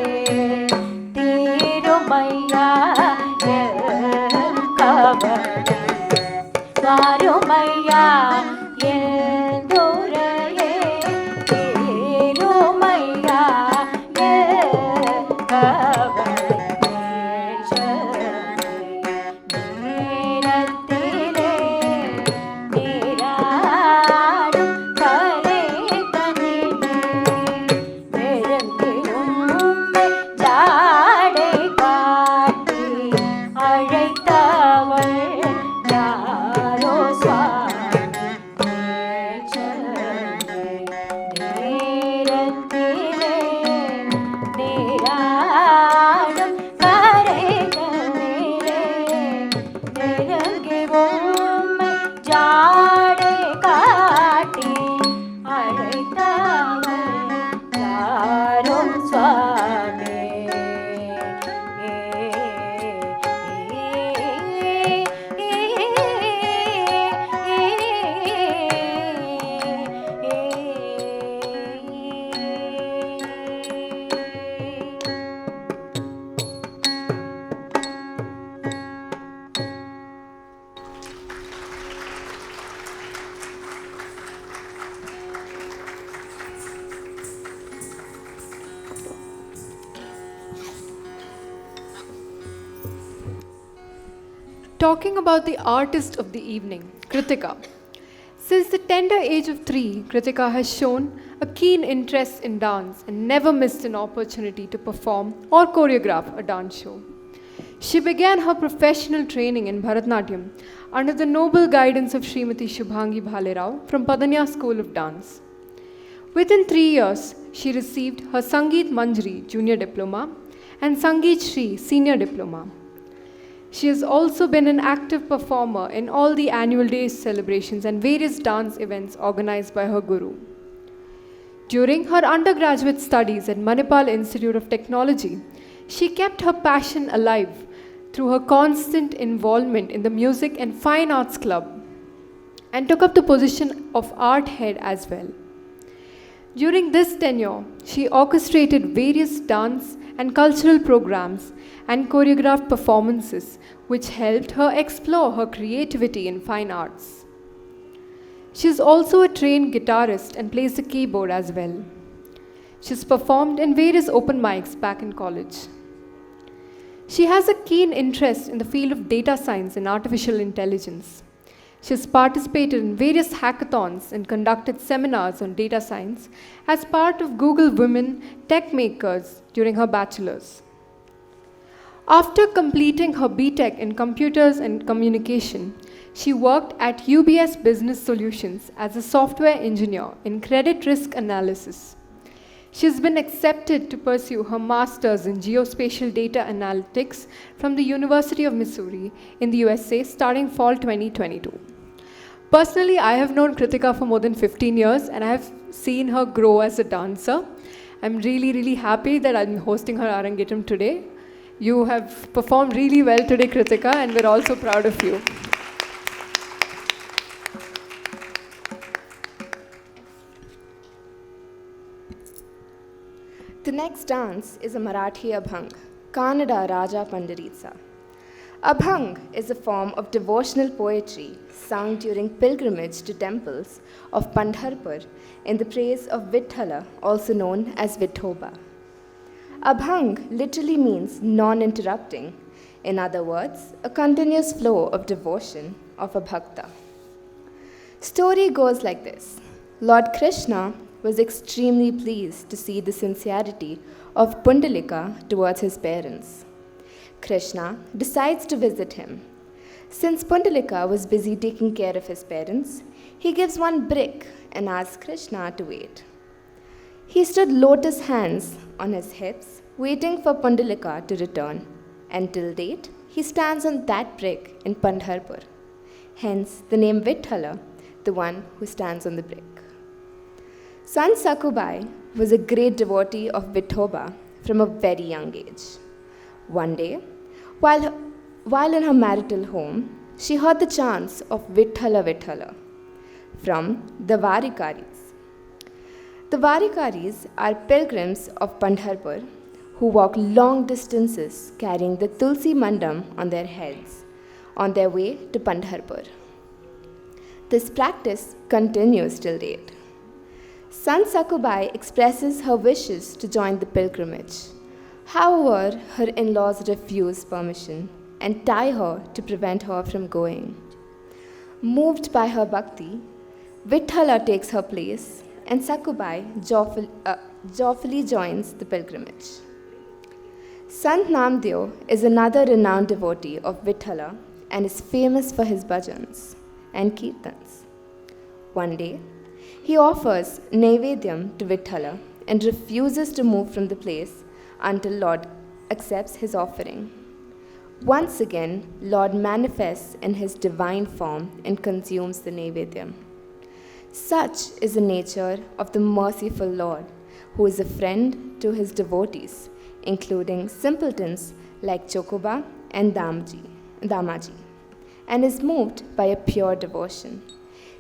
தீருமையா கவலை வாருமையா ஏழுரையே தீருமையா கவலை நீரத்திலே நீராடும் கலை தனிலே நெருங்கிலும் ஜாடை காட்டி அழைத்தவள் யாரோ சுவாமி நீரத்திலே நீராடும் கரைகளிலே நெருங்கி உம்மை ஜாடை காட்டி அழைத்தவள் யாரோ சுவாமி Talking about the artist of the evening, Krutika. Since the tender age of 3, Krutika has shown a keen interest in dance and never missed an opportunity to perform or choreograph a dance show. She began her professional training in Bharatanatyam under the noble guidance of Srimati Shubhangi Bhalerao from Padanyaas School of Dance. Within 3 years, she received her Sangeet Manjari Junior Diploma and Sangeet Shri Senior Diploma. She has also been an active performer in all the annual days celebrations and various dance events organized by her guru. During her undergraduate studies at Manipal Institute of Technology, she kept her passion alive through her constant involvement in the Music and Fine Arts Club and took up the position of art head as well. During this tenure, she orchestrated various dance and cultural programs and choreographed performances which helped her explore her creativity in fine arts. She is also a trained guitarist and plays the keyboard as well. She has performed in various open mics back in college. She has a keen interest in the field of data science and artificial intelligence. She has participated in various hackathons and conducted seminars on data science as part of Google Women Tech Makers during her bachelor's. After completing her BTech in Computers and Communication, she worked at UBS Business Solutions as a software engineer in credit risk analysis. She has been accepted to pursue her master's in geospatial data analytics from the University of Missouri in the USA starting fall 2022. Personally, I have known Krutika for more than 15 years and I have seen her grow as a dancer. I'm really happy that I'm hosting her Arangetram today. You have performed really well today, Krutika, and we're also proud of you. The next dance is a Marathi Abhang, Kannada Raja Pandaritsa. Abhang is a form of devotional poetry sung during pilgrimage to temples of Pandharpur in the praise of Vithala, also known as Vithoba. Abhang literally means non-interrupting. In other words, a continuous flow of devotion of a bhakta. Story goes like this. Lord Krishna was extremely pleased to see the sincerity of Pundalika towards his parents. Krishna decides to visit him. Since Pundalika was busy taking care of his parents, he gives one brick and asks Krishna to wait. He stood lotus hands on his hips, waiting for Pundalika to return, and till date, he stands on that brick in Pandharpur. Hence the name Vithala, the one who stands on the brick. Sant Sakubai was a great devotee of Vithoba from a very young age. One day, while in her marital home, she heard the chants of Vithala Vithala from the Varikaris. The Varikaris are pilgrims of Pandharpur who walk long distances carrying the Tulsi Mandam on their heads on their way to Pandharpur. This practice continues till date. Sant Sakubai expresses her wishes to join the pilgrimage. However, her in-laws refuse permission and tie her to prevent her from going. Moved by her bhakti, Vithala takes her place and Sakubai joyfully joins the pilgrimage. Sant Namdev is another renowned devotee of Vithala and is famous for his bhajans and kirtans. One day, he offers Naivedyam to Vithala and refuses to move from the place until Lord accepts his offering. Once again, Lord manifests in his divine form and consumes the Naivedyam. Such is the nature of the merciful Lord, who is a friend to his devotees, including simpletons like Chokoba and Damaji, and is moved by a pure devotion.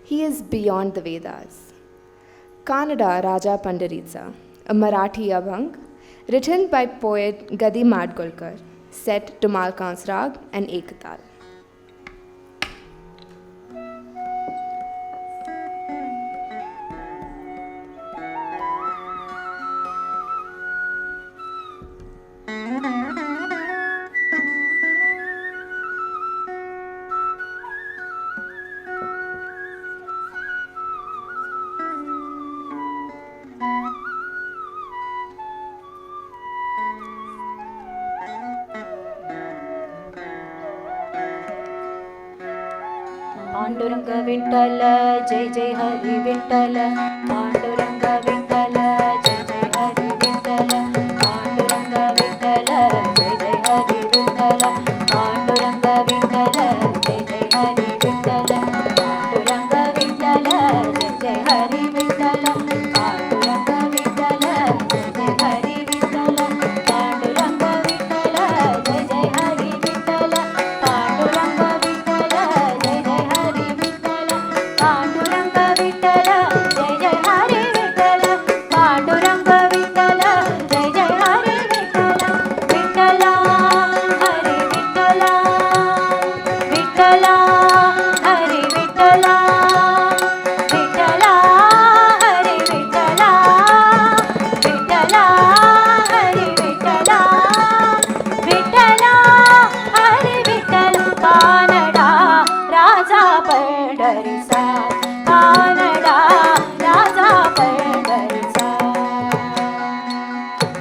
He is beyond the Vedas. Kannada Raja Pandaritsa, a Marathi Abhang, written by poet Gadi Madgulkar, set to Malkans Rag and Ektal. Pandurang Vitthal जय जय हरी विठ्ठल पांडुरंग विठ्ठल जय जय हरी विठ्ठल पांडुरंग विठ्ठल जय जय हरी विठ्ठल पांडुरंग विठ्ठल जय जय हरी विठ्ठल पांडुरंग विठ्ठल जय जय हरी विठ्ठल पांडुरंग विठ्ठल जय जय हरी विठ्ठल पांडुरंग विठ्ठल जय जय हरी विठ्ठल पांडुरंग विठ्ठल जय जय हरी विठ्ठल पांडुरंग विठ्ठल जय जय हरी विठ्ठल पांडुरंग विठ्ठल जय जय हरी विठ्ठल विठ्ठल हरी विठ्ठल विठ्ठल हरी विठ्ठल विठ्ठल हरी विठ्ठल विठ्ठल हरी विठ्ठल विठ्ठल हरी विठ्ठल कानडा राजा पंढरीचा कानडा राजा पंढरीचा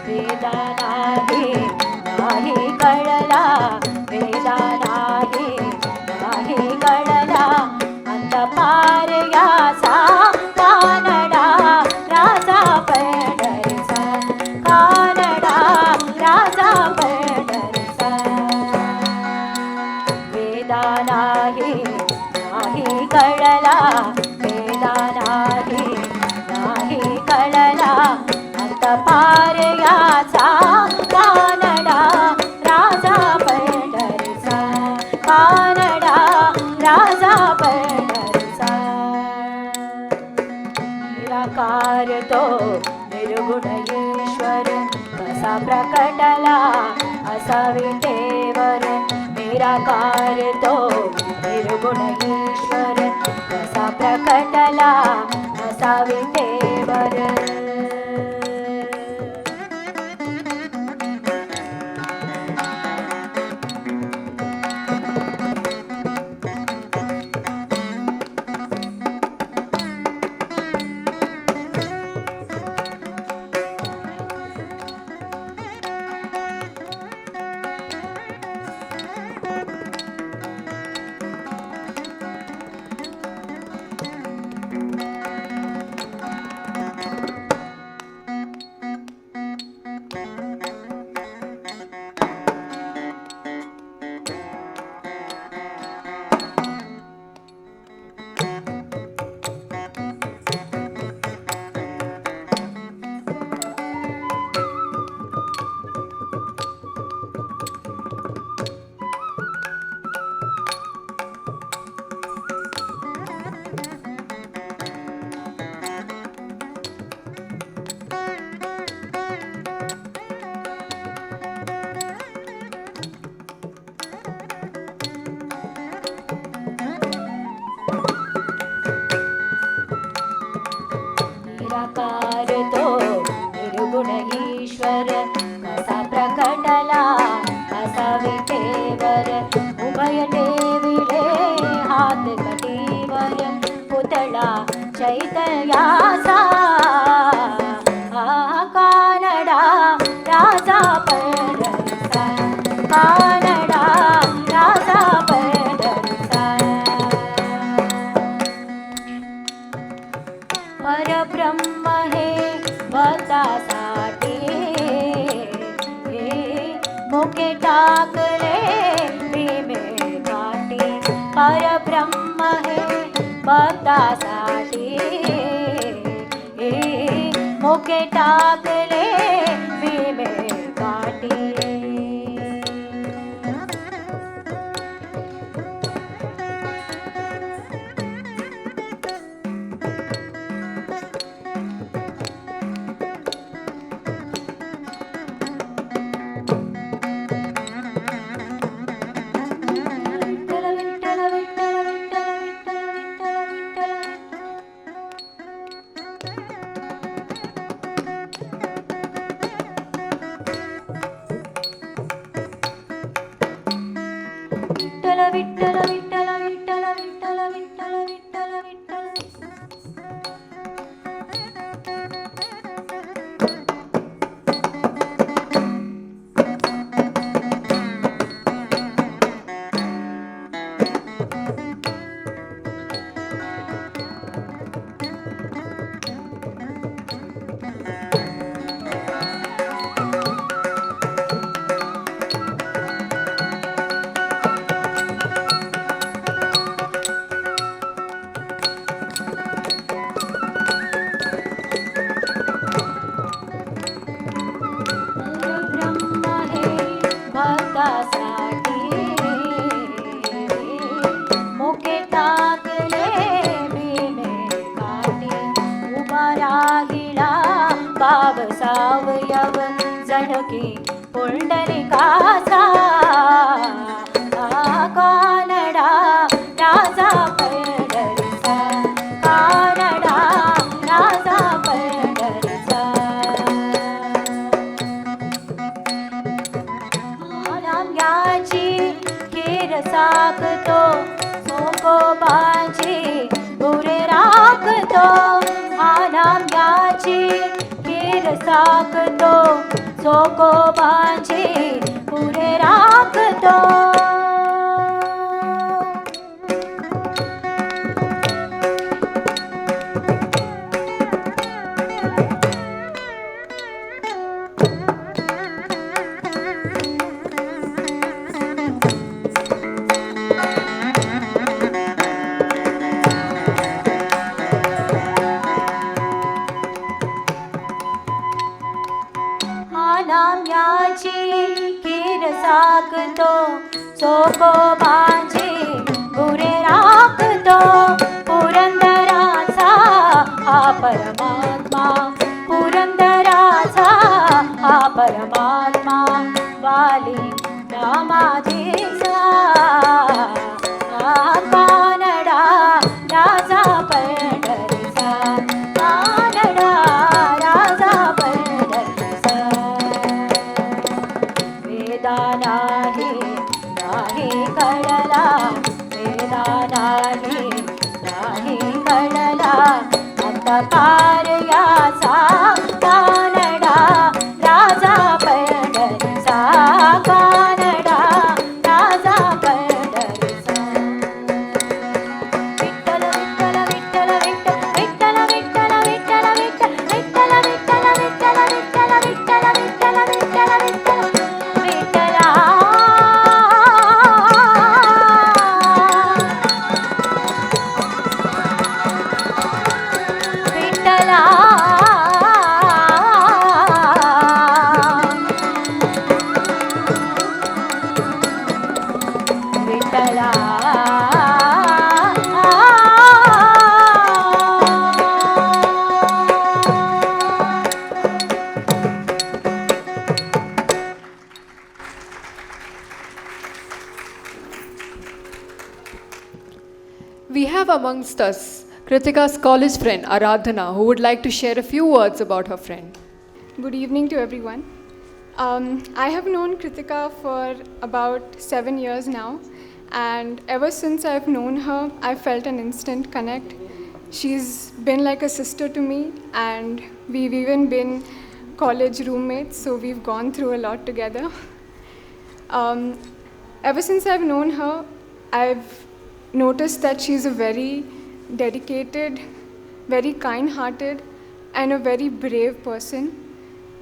वेदा नाही कळला वेदा नाही कळला अंतपार याचा कानडा राजा पंढरीचा कानडा राजा पंढरीचा वेदा नाही कळला वेदा नाही कळला अंतपार याचा कानडा राजा निराकार तो निर्गुण ईश्वर कसा प्रकटला असा विटेवर निराकार तो निर्गुण ईश्वर कसा प्रकटला असा विटेवर उभय ठेविले हात कटीवर पुतळा चैतन्याचा कानडा राजा पंढरीचा कानडा राजा पंढरीचा परब्रह्म हे भक्तासाठी मुके टाकले भीमे काठी परब्रह्म हे भक्तासाठी मुके टाकले भीमे काठी विठ्ठल विठ्ठल विठ्ठल विठ्ठल विठ्ठल विठ्ठल विठ्ठल सावयव जणकी पुंडलिकाचा कानडा राजा पंढरीचा कानडा राजा पंढरीचा नाम्याची खीर साकतो सोकोबाची गुरे राखतो नाम्याची साकतो सोकोबाची पुरे राखतो साकतो सोकोबाची गुरे राखतो पुरंदराचा हा परमात्मा पुरंदराचा हा परमात्मा वाली नामाधीचा नानी नानी कडला आता पारयासा कानडा राजा पंढरीचा कानडा राजा पंढरीचा Vitthal Vitthal Vitthal Vitthal Vitthal Vitthal Vitthal Vitthal Vitthal Vitthal Vitthal Vitthal Vitthal Vitthal Vitthala We have amongst us Kritika's college friend Aradhana, who would like to share a few words about her friend. Good evening to everyone. I have known Kritika for about 7 years now, and ever since I've known her, I felt an instant connect. She's been like a sister to me, and we've even been college roommates, so we've gone through a lot together. Ever since I've known her, I've noticed that she's a very dedicated, very kind-hearted, and a very brave person.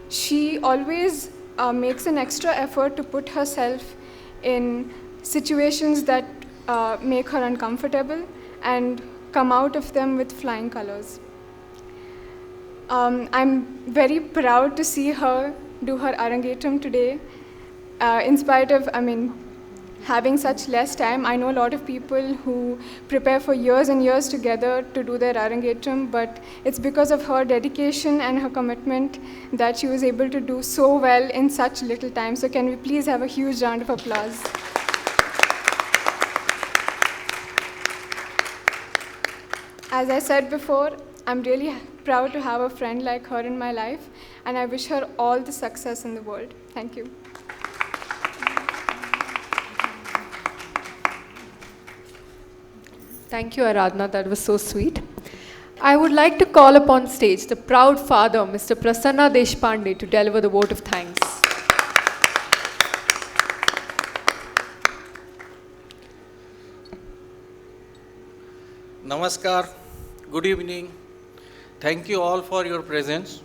She always makes an extra effort to put herself in situations that make her uncomfortable and come out of them with flying colors. I'm very proud to see her do her Arangetram today. In spite of, having such less time, I know a lot of people who prepare for years and years together to do their Arangetram, but it's because of her dedication and her commitment that she was able to do so well in such little time. So can we please have a huge round of applause? As I said before, I'm really proud to have a friend like her in my life, and I wish her all the success in the world. Thank you. Thank you, Aradhana. That was so sweet. I would like to call upon stage the proud father, Mr. Krutika Deshpande, to deliver the vote of thanks. Namaskar, good evening. Thank you all for your presence.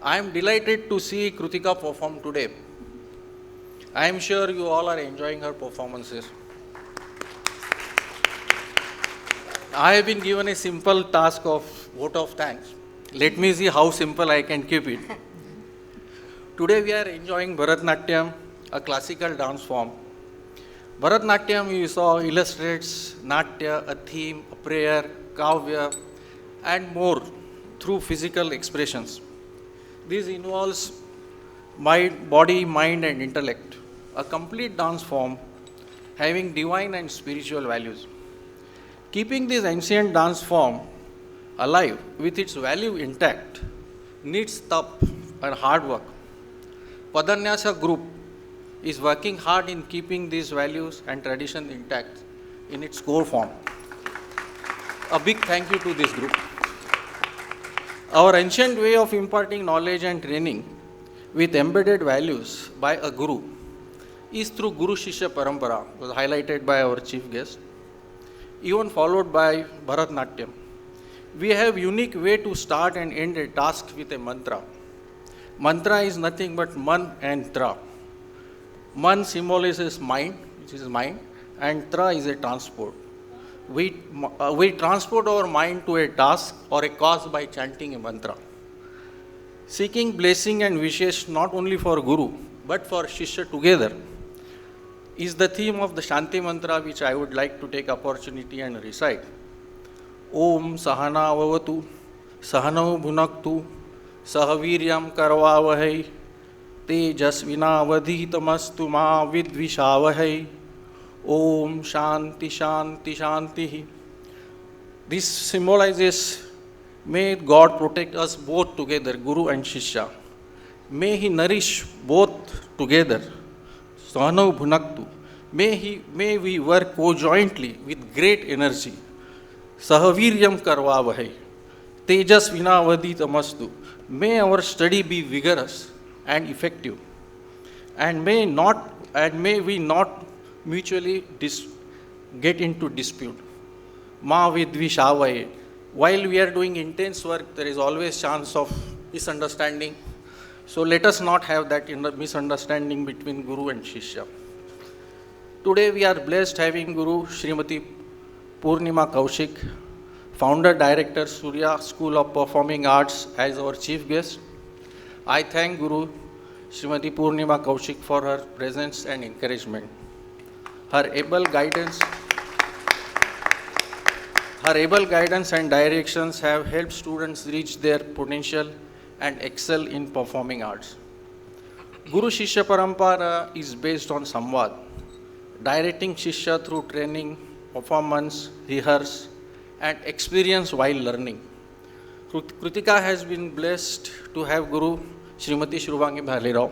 I am delighted to see Krutika perform today. I am sure you all are enjoying her performances. I have been given a simple task of vote of thanks. Let me see how simple I can keep it. Today we are enjoying Bharatanatyam, a classical dance form. Bharatanatyam, you saw, illustrates Natya, a theme, a prayer, Kavya, and more through physical expressions. This involves body, mind, and intellect, a complete dance form having divine and spiritual values. Keeping this ancient dance form alive with its value intact needs tap and hard work. Padanyaas group is working hard in keeping these values and tradition intact in its core form. A big thank you to this group. Our ancient way of imparting knowledge and training with embedded values by a guru is through Guru Shishya Parampara, was highlighted by our chief guest, even followed by Bharatanatyam. We have unique way to start and end a task with a mantra. Mantra is nothing but man and tra. Man symbolizes mind, which is mind, and tra is a transport. We transport our mind to a task or a cause by chanting a mantra. Seeking blessing and wishes not only for Guru, but for Shishya together is the theme of the Shanti mantra, which I would like to take opportunity and recite. Om Sahana Vavatu, Sahanau Bhunaktu, Sahaviryam Karvavahai, Tejasvina Vadhitamastu Ma Vidvishavahai, Om Shanti Shanti Shanti. This symbolizes, may God protect us both together, Guru and Shishya. May He nourish both together. Sahanau Bhunaktu. May we work co-jointly with great energy. Sahaviryam karvavahe. Tejas vinavadi tamastu. May our study be vigorous and effective. And may we not mutually get into dispute. Ma vidvishavaye. While we are doing intense work, there is always chance of misunderstanding. So let us not have that misunderstanding between Guru and Shishya. Today we are blessed having Guru Srimati Purnima Kaushik, Founder Director Surya School of Performing Arts as our chief guest. I thank Guru Srimati Purnima Kaushik for her presence and encouragement. Her able guidance and directions have helped students reach their potential and excel in performing arts. Guru Shishya Parampara is based on Samvad, directing Shishya through training, performance, rehearse, and experience while learning. Krutika has been blessed to have Guru Srimati Shubhangi Bhalerao.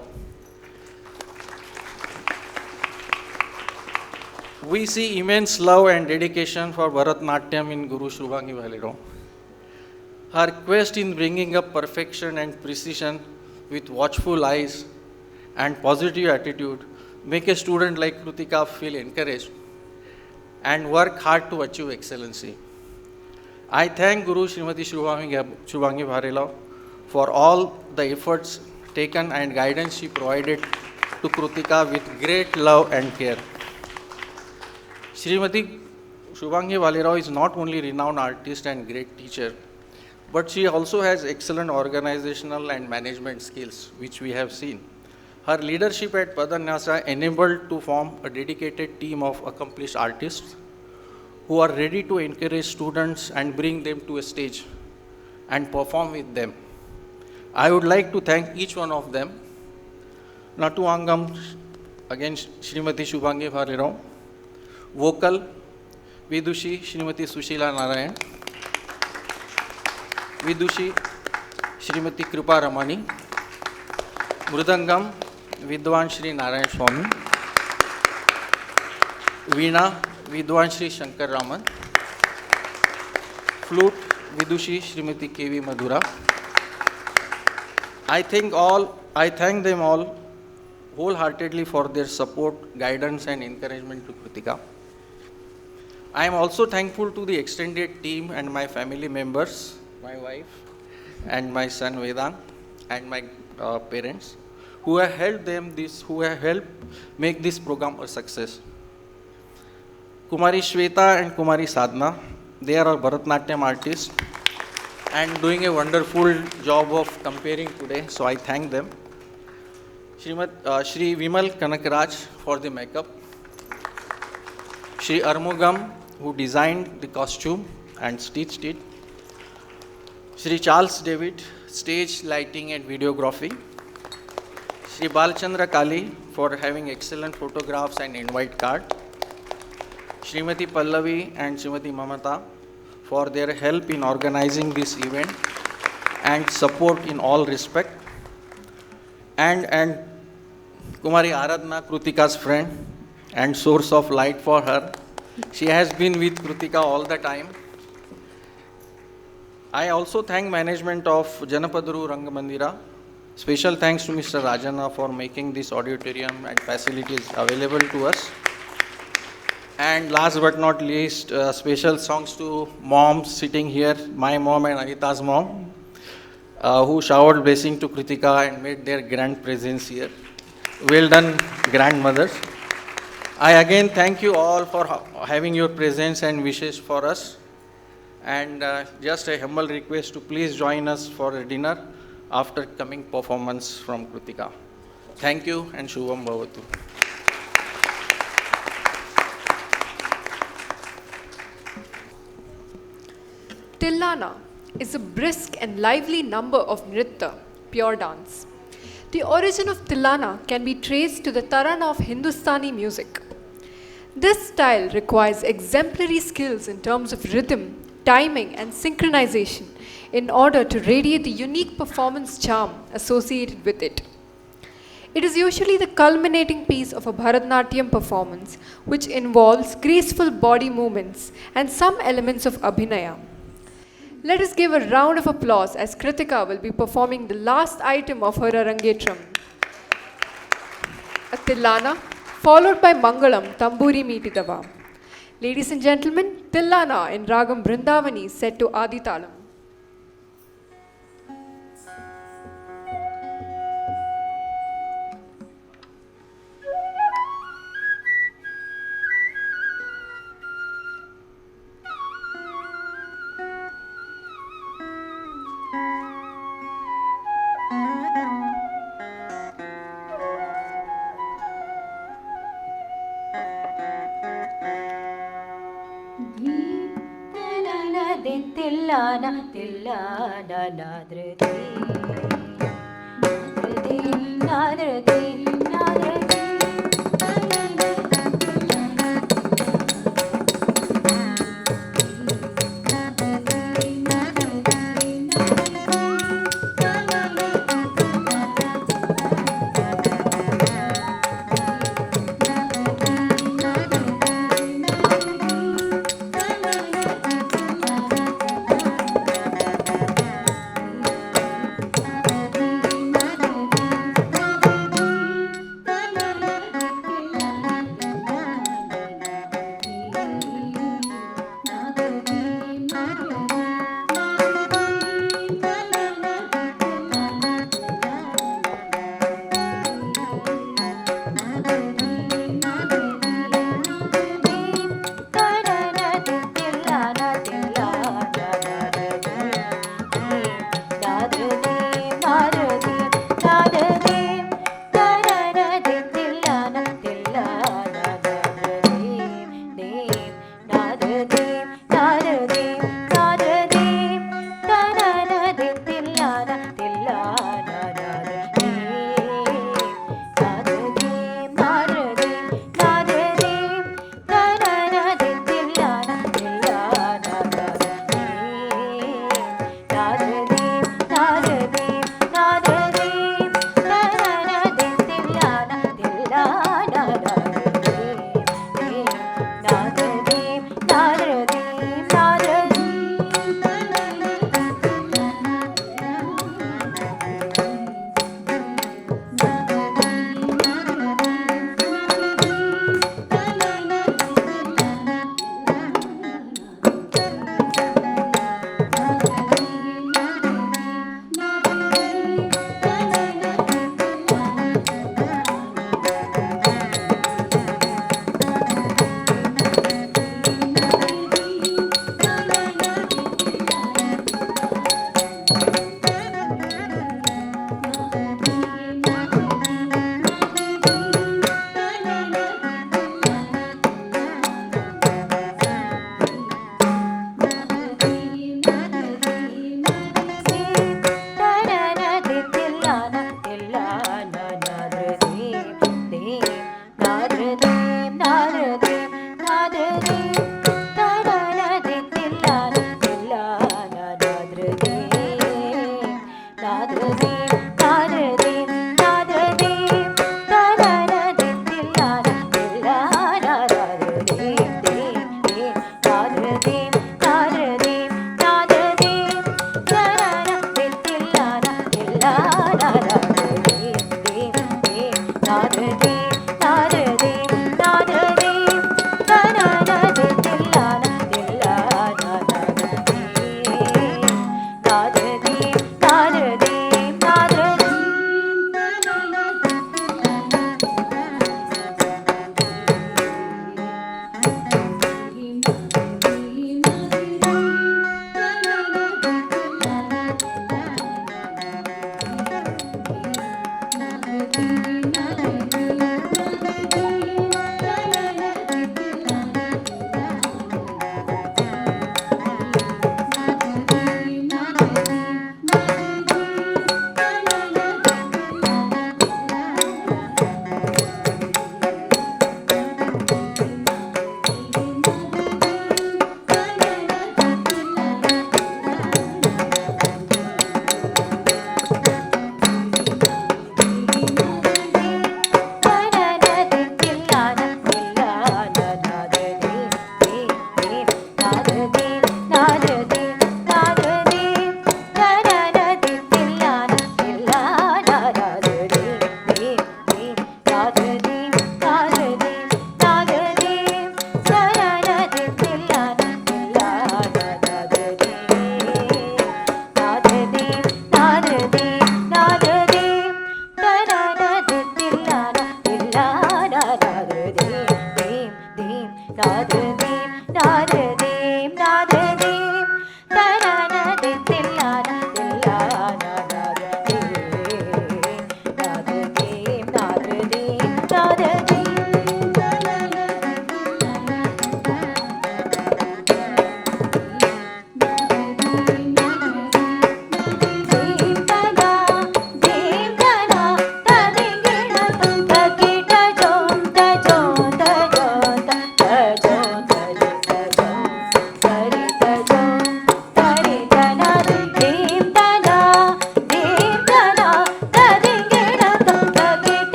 We see immense love and dedication for Bharatanatyam in Guru Shubhangi Bhalerao. Her quest in bringing up perfection and precision with watchful eyes and positive attitude make a student like Krutika feel encouraged and work hard to achieve excellency. I thank Guru Srimati Shubhangi Bhalerao for all the efforts taken and guidance she provided to Krutika with great love and care. Srimati Shubhangi Bhalerao is not only a renowned artist and great teacher, but she also has excellent organizational and management skills, which we have seen. Her leadership at Padanyaas enabled to form a dedicated team of accomplished artists who are ready to encourage students and bring them to a stage and perform with them. I would like to thank each one of them. Nattuvangam, again Srimati Shubhangi Bhalerao. Vocal, Vidushi, Srimati Sushila Narayanan. Vidushi, Srimati Kripa Ramani. Mridangam, Vidwan Shri Narayanswami. Veena, Vidwan Shri Shankar Raman. Flute, Vidushi, Srimati KV Madhura. I thank them all wholeheartedly for their support, guidance and encouragement to Krutika. I am also thankful to the extended team and my family members, my wife and my son Vedana and my parents who have helped make this program a success. Kumari Swetha and Kumari Sadhana, they are our Bharatanatyam artists and doing a wonderful job of comparing today, so I thank them. Shri Vimal Kanakaraj for the makeup. Shri Arumugam, who designed the costume and stitched it. Shri Charles David, stage lighting and videography. Shri Balachandra Kaali for having excellent photographs and invite card. Srimati Pallavi and Srimati Mamata for their help in organizing this event and support in all respect. And Kumari Aradhna, Krutika's friend and source of light for her. She has been with Krutika all the time. I also thank management of Janapaduru Rangamandira. Special thanks to Mr. Rajana for making this auditorium and facilities available to us. And last but not least, special songs to moms sitting here, my mom and Anita's mom, who showered blessing to Krutika and made their grand presence here. Well done, grandmothers. I again thank you all for having your presence and wishes for us. And just a humble request to please join us for a dinner after coming performance from Krutika. Thank you and Shubham Bhavatu. Tillana is a brisk and lively number of nritta, pure dance. The origin of Tillana can be traced to the Tarana of Hindustani music. This style requires exemplary skills in terms of rhythm, timing and synchronization in order to radiate the unique performance charm associated with it. It is usually the culminating piece of a Bharatanatyam performance, which involves graceful body movements and some elements of abhinaya. Let us give a round of applause as Kritika will be performing the last item of her Arangetram, a Tillana, followed by Mangalam Tamburi Meetidava. Ladies and gentlemen, Tillana in Ragam Brindavani set to Aditalam. Tillana, tillana, nadriti, nadriti, nadriti,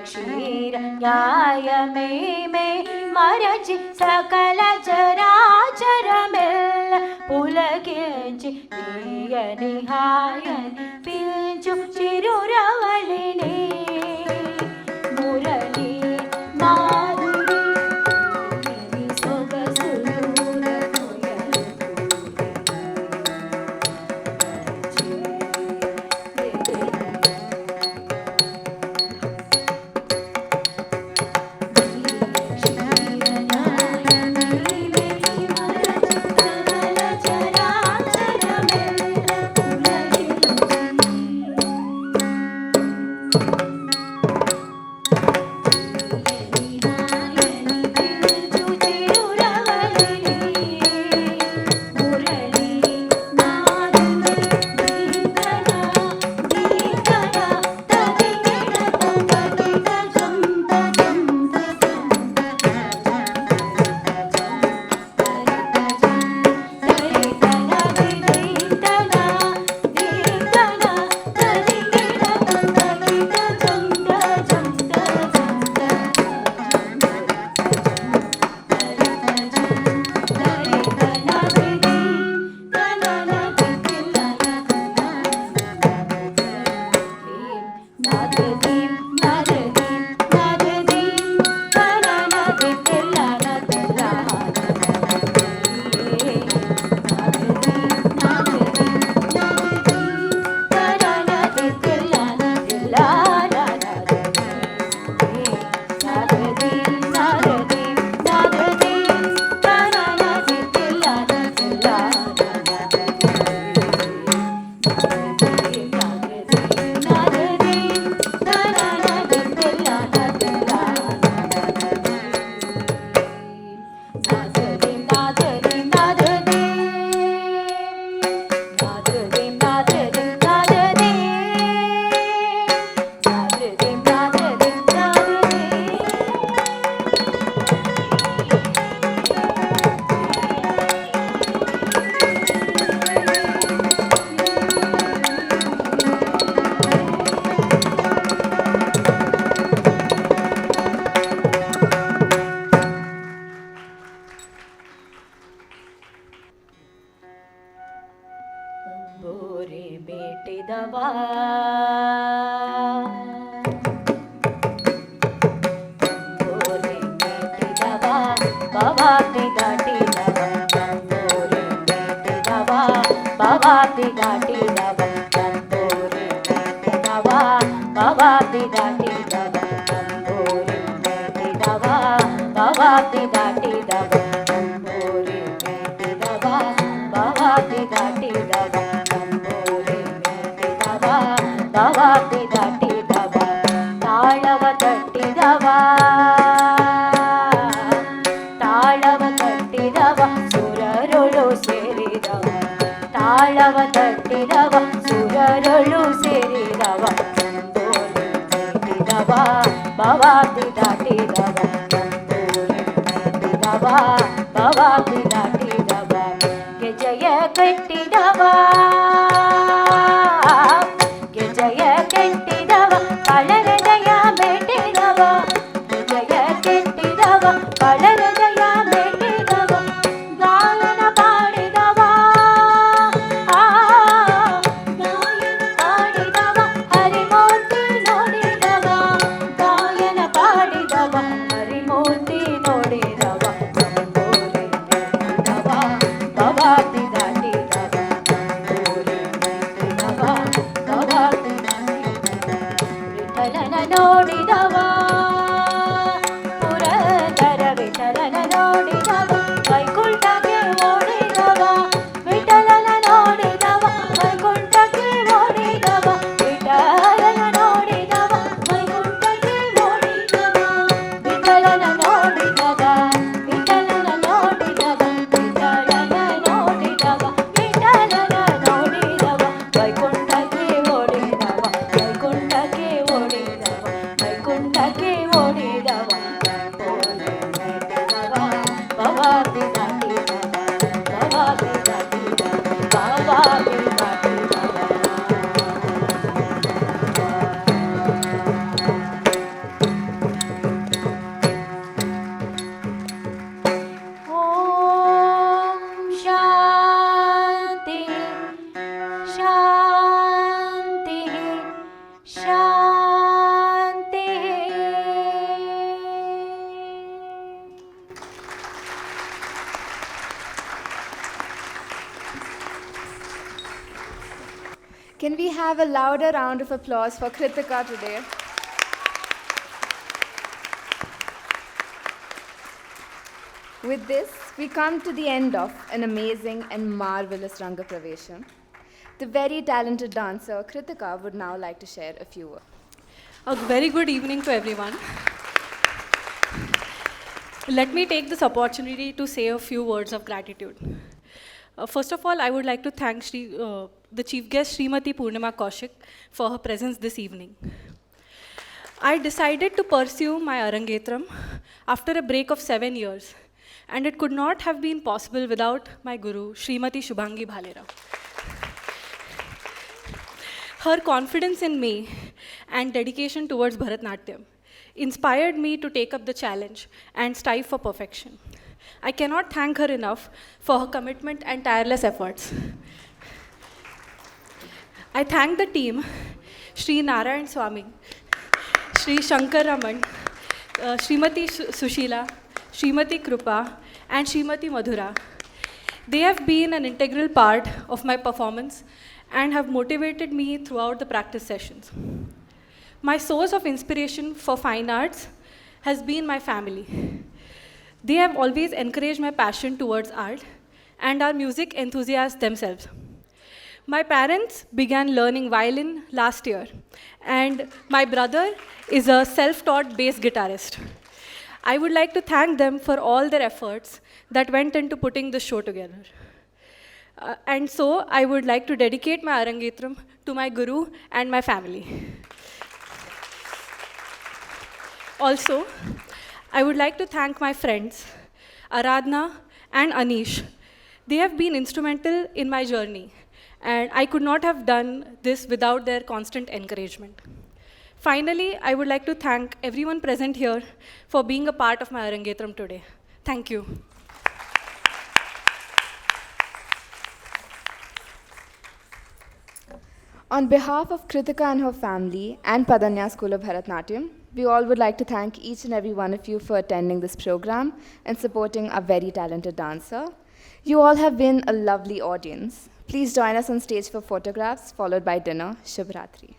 క్షీర న్యాయమే మే మరచి సకల చరాచరమెల్ల పులకించి తీయని హాయని పిల్చు చిరురవళిని మురళి మాధురి సొగసులు Bhavati dati dava, ಸುರರೊಳು ಸೇರಿದವ ತಾಳವ ತಟ್ಟಿದವ ಸುರರೊಳು ಸೇರಿದವ ಸಂತೋಷ ನೀಡಿದವ ಭವಾಬ್ದಿ ದಾಟಿದವ ಸಂತೋಷ ಭವಾಬ್ದಿ ದಾಟಿದವ ಗೆಜಯ ಕಟ್ಟಿದವ ಗೆಜಯ ಕಟ್ಟಿದವ ಕಳರ ಜಯ ಬೇಟಿದವ ಗೆಜಯ ಕೆಟ್ಟಿದವ ಕಳರ ಜಯ ಬೇಟಿದವ ಗಾಯನ ಪಾಡಿದವ ಗಾಯನ ಪಾಡಿದವ ಹರಿಮೂರ್ತಿ ನೋಡಿದವ ಗಾಯನ ಪಾಡಿದವ ಹರಿಮೂರ್ತಿ ನೋಡಿದವ ಭವಾಬ್ದಿ ದಾಟಿದವ ವಿಠಲನ ನೋಡಿದವ ಪುರಂದರ ವಿಠಲನ ನೋಡಿದವ ವೈಕುಂಠಕ್ಕೆ ಓಡಿದವ ವಿಠಲನ ನೋಡಿದವ ವೈಕುಂಠಕ್ಕೆ ಓಡಿದವ ವಿಠಲನ ನೋಡಿದವ ವೈಕುಂಠಕ್ಕೆ ಓಡಿದವ ವಿಠಲನ ನೋಡಿದವ ವಿಠಲನ ನೋಡಿದವ ವಿಠಲನ ನೋಡಿದವ ವಿಠಲನ ನೋಡಿದವ ವೈಕುಂಠಕ್ಕೆ ಓಡಿದವ ವೈಕುಂಠಕ್ಕೆ ಓಡಿದವ ವೈಕುಂಠಕ್ಕೆ ಓಡಿದವ ಭವಾಬ್ದಿ ದಾಟಿದವ ಭವಾಬ್ದಿ ದಾಟಿದವ ಭವಾಬ್ದಿ ದಾಟಿದವ ಓಂ ಶಾಂತಿ ಶಾಂತಿ ಶಾಂತಿ. Can we have a louder round of applause for Kritika today? With this, we come to the end of an amazing and marvelous Ranga Pravesham. The very talented dancer Kritika would now like to share a few words. A very good evening to everyone. Let me take this opportunity to say a few words of gratitude. First of all, I would like to thank the chief guest, Srimati Purnima Kaushik, for her presence this evening. I decided to pursue my Arangetram after a break of 7 years, and it could not have been possible without my guru, Srimati Shubhangi Bhalerao. Her confidence in me and dedication towards Bharatanatyam inspired me to take up the challenge and strive for perfection. I cannot thank her enough for her commitment and tireless efforts. I thank the team, Shri Narayanswami, Shri Shankar Raman, Srimati Sushila, Srimati Kripa, and Srimati Madhura. They have been an integral part of my performance and have motivated me throughout the practice sessions. My source of inspiration for fine arts has been my family. They have always encouraged my passion towards art and are music enthusiasts themselves. My parents began learning violin last year, and my brother is a self-taught bass guitarist. I would like to thank them for all their efforts that went into putting this show together. And so I would like to dedicate my Arangetram to my guru and my family. Also, I would like to thank my friends, Aradhna and Anish. They have been instrumental in my journey, and I could not have done this without their constant encouragement. Finally, I would like to thank everyone present here for being a part of my Arangetram today. Thank you. On behalf of Kritika and her family and Padanyaas School of Bharatanatyam, we all would like to thank each and every one of you for attending this program and supporting our very talented dancer. You all have been a lovely audience. Please join us on stage for photographs, followed by dinner. Shubh Ratri.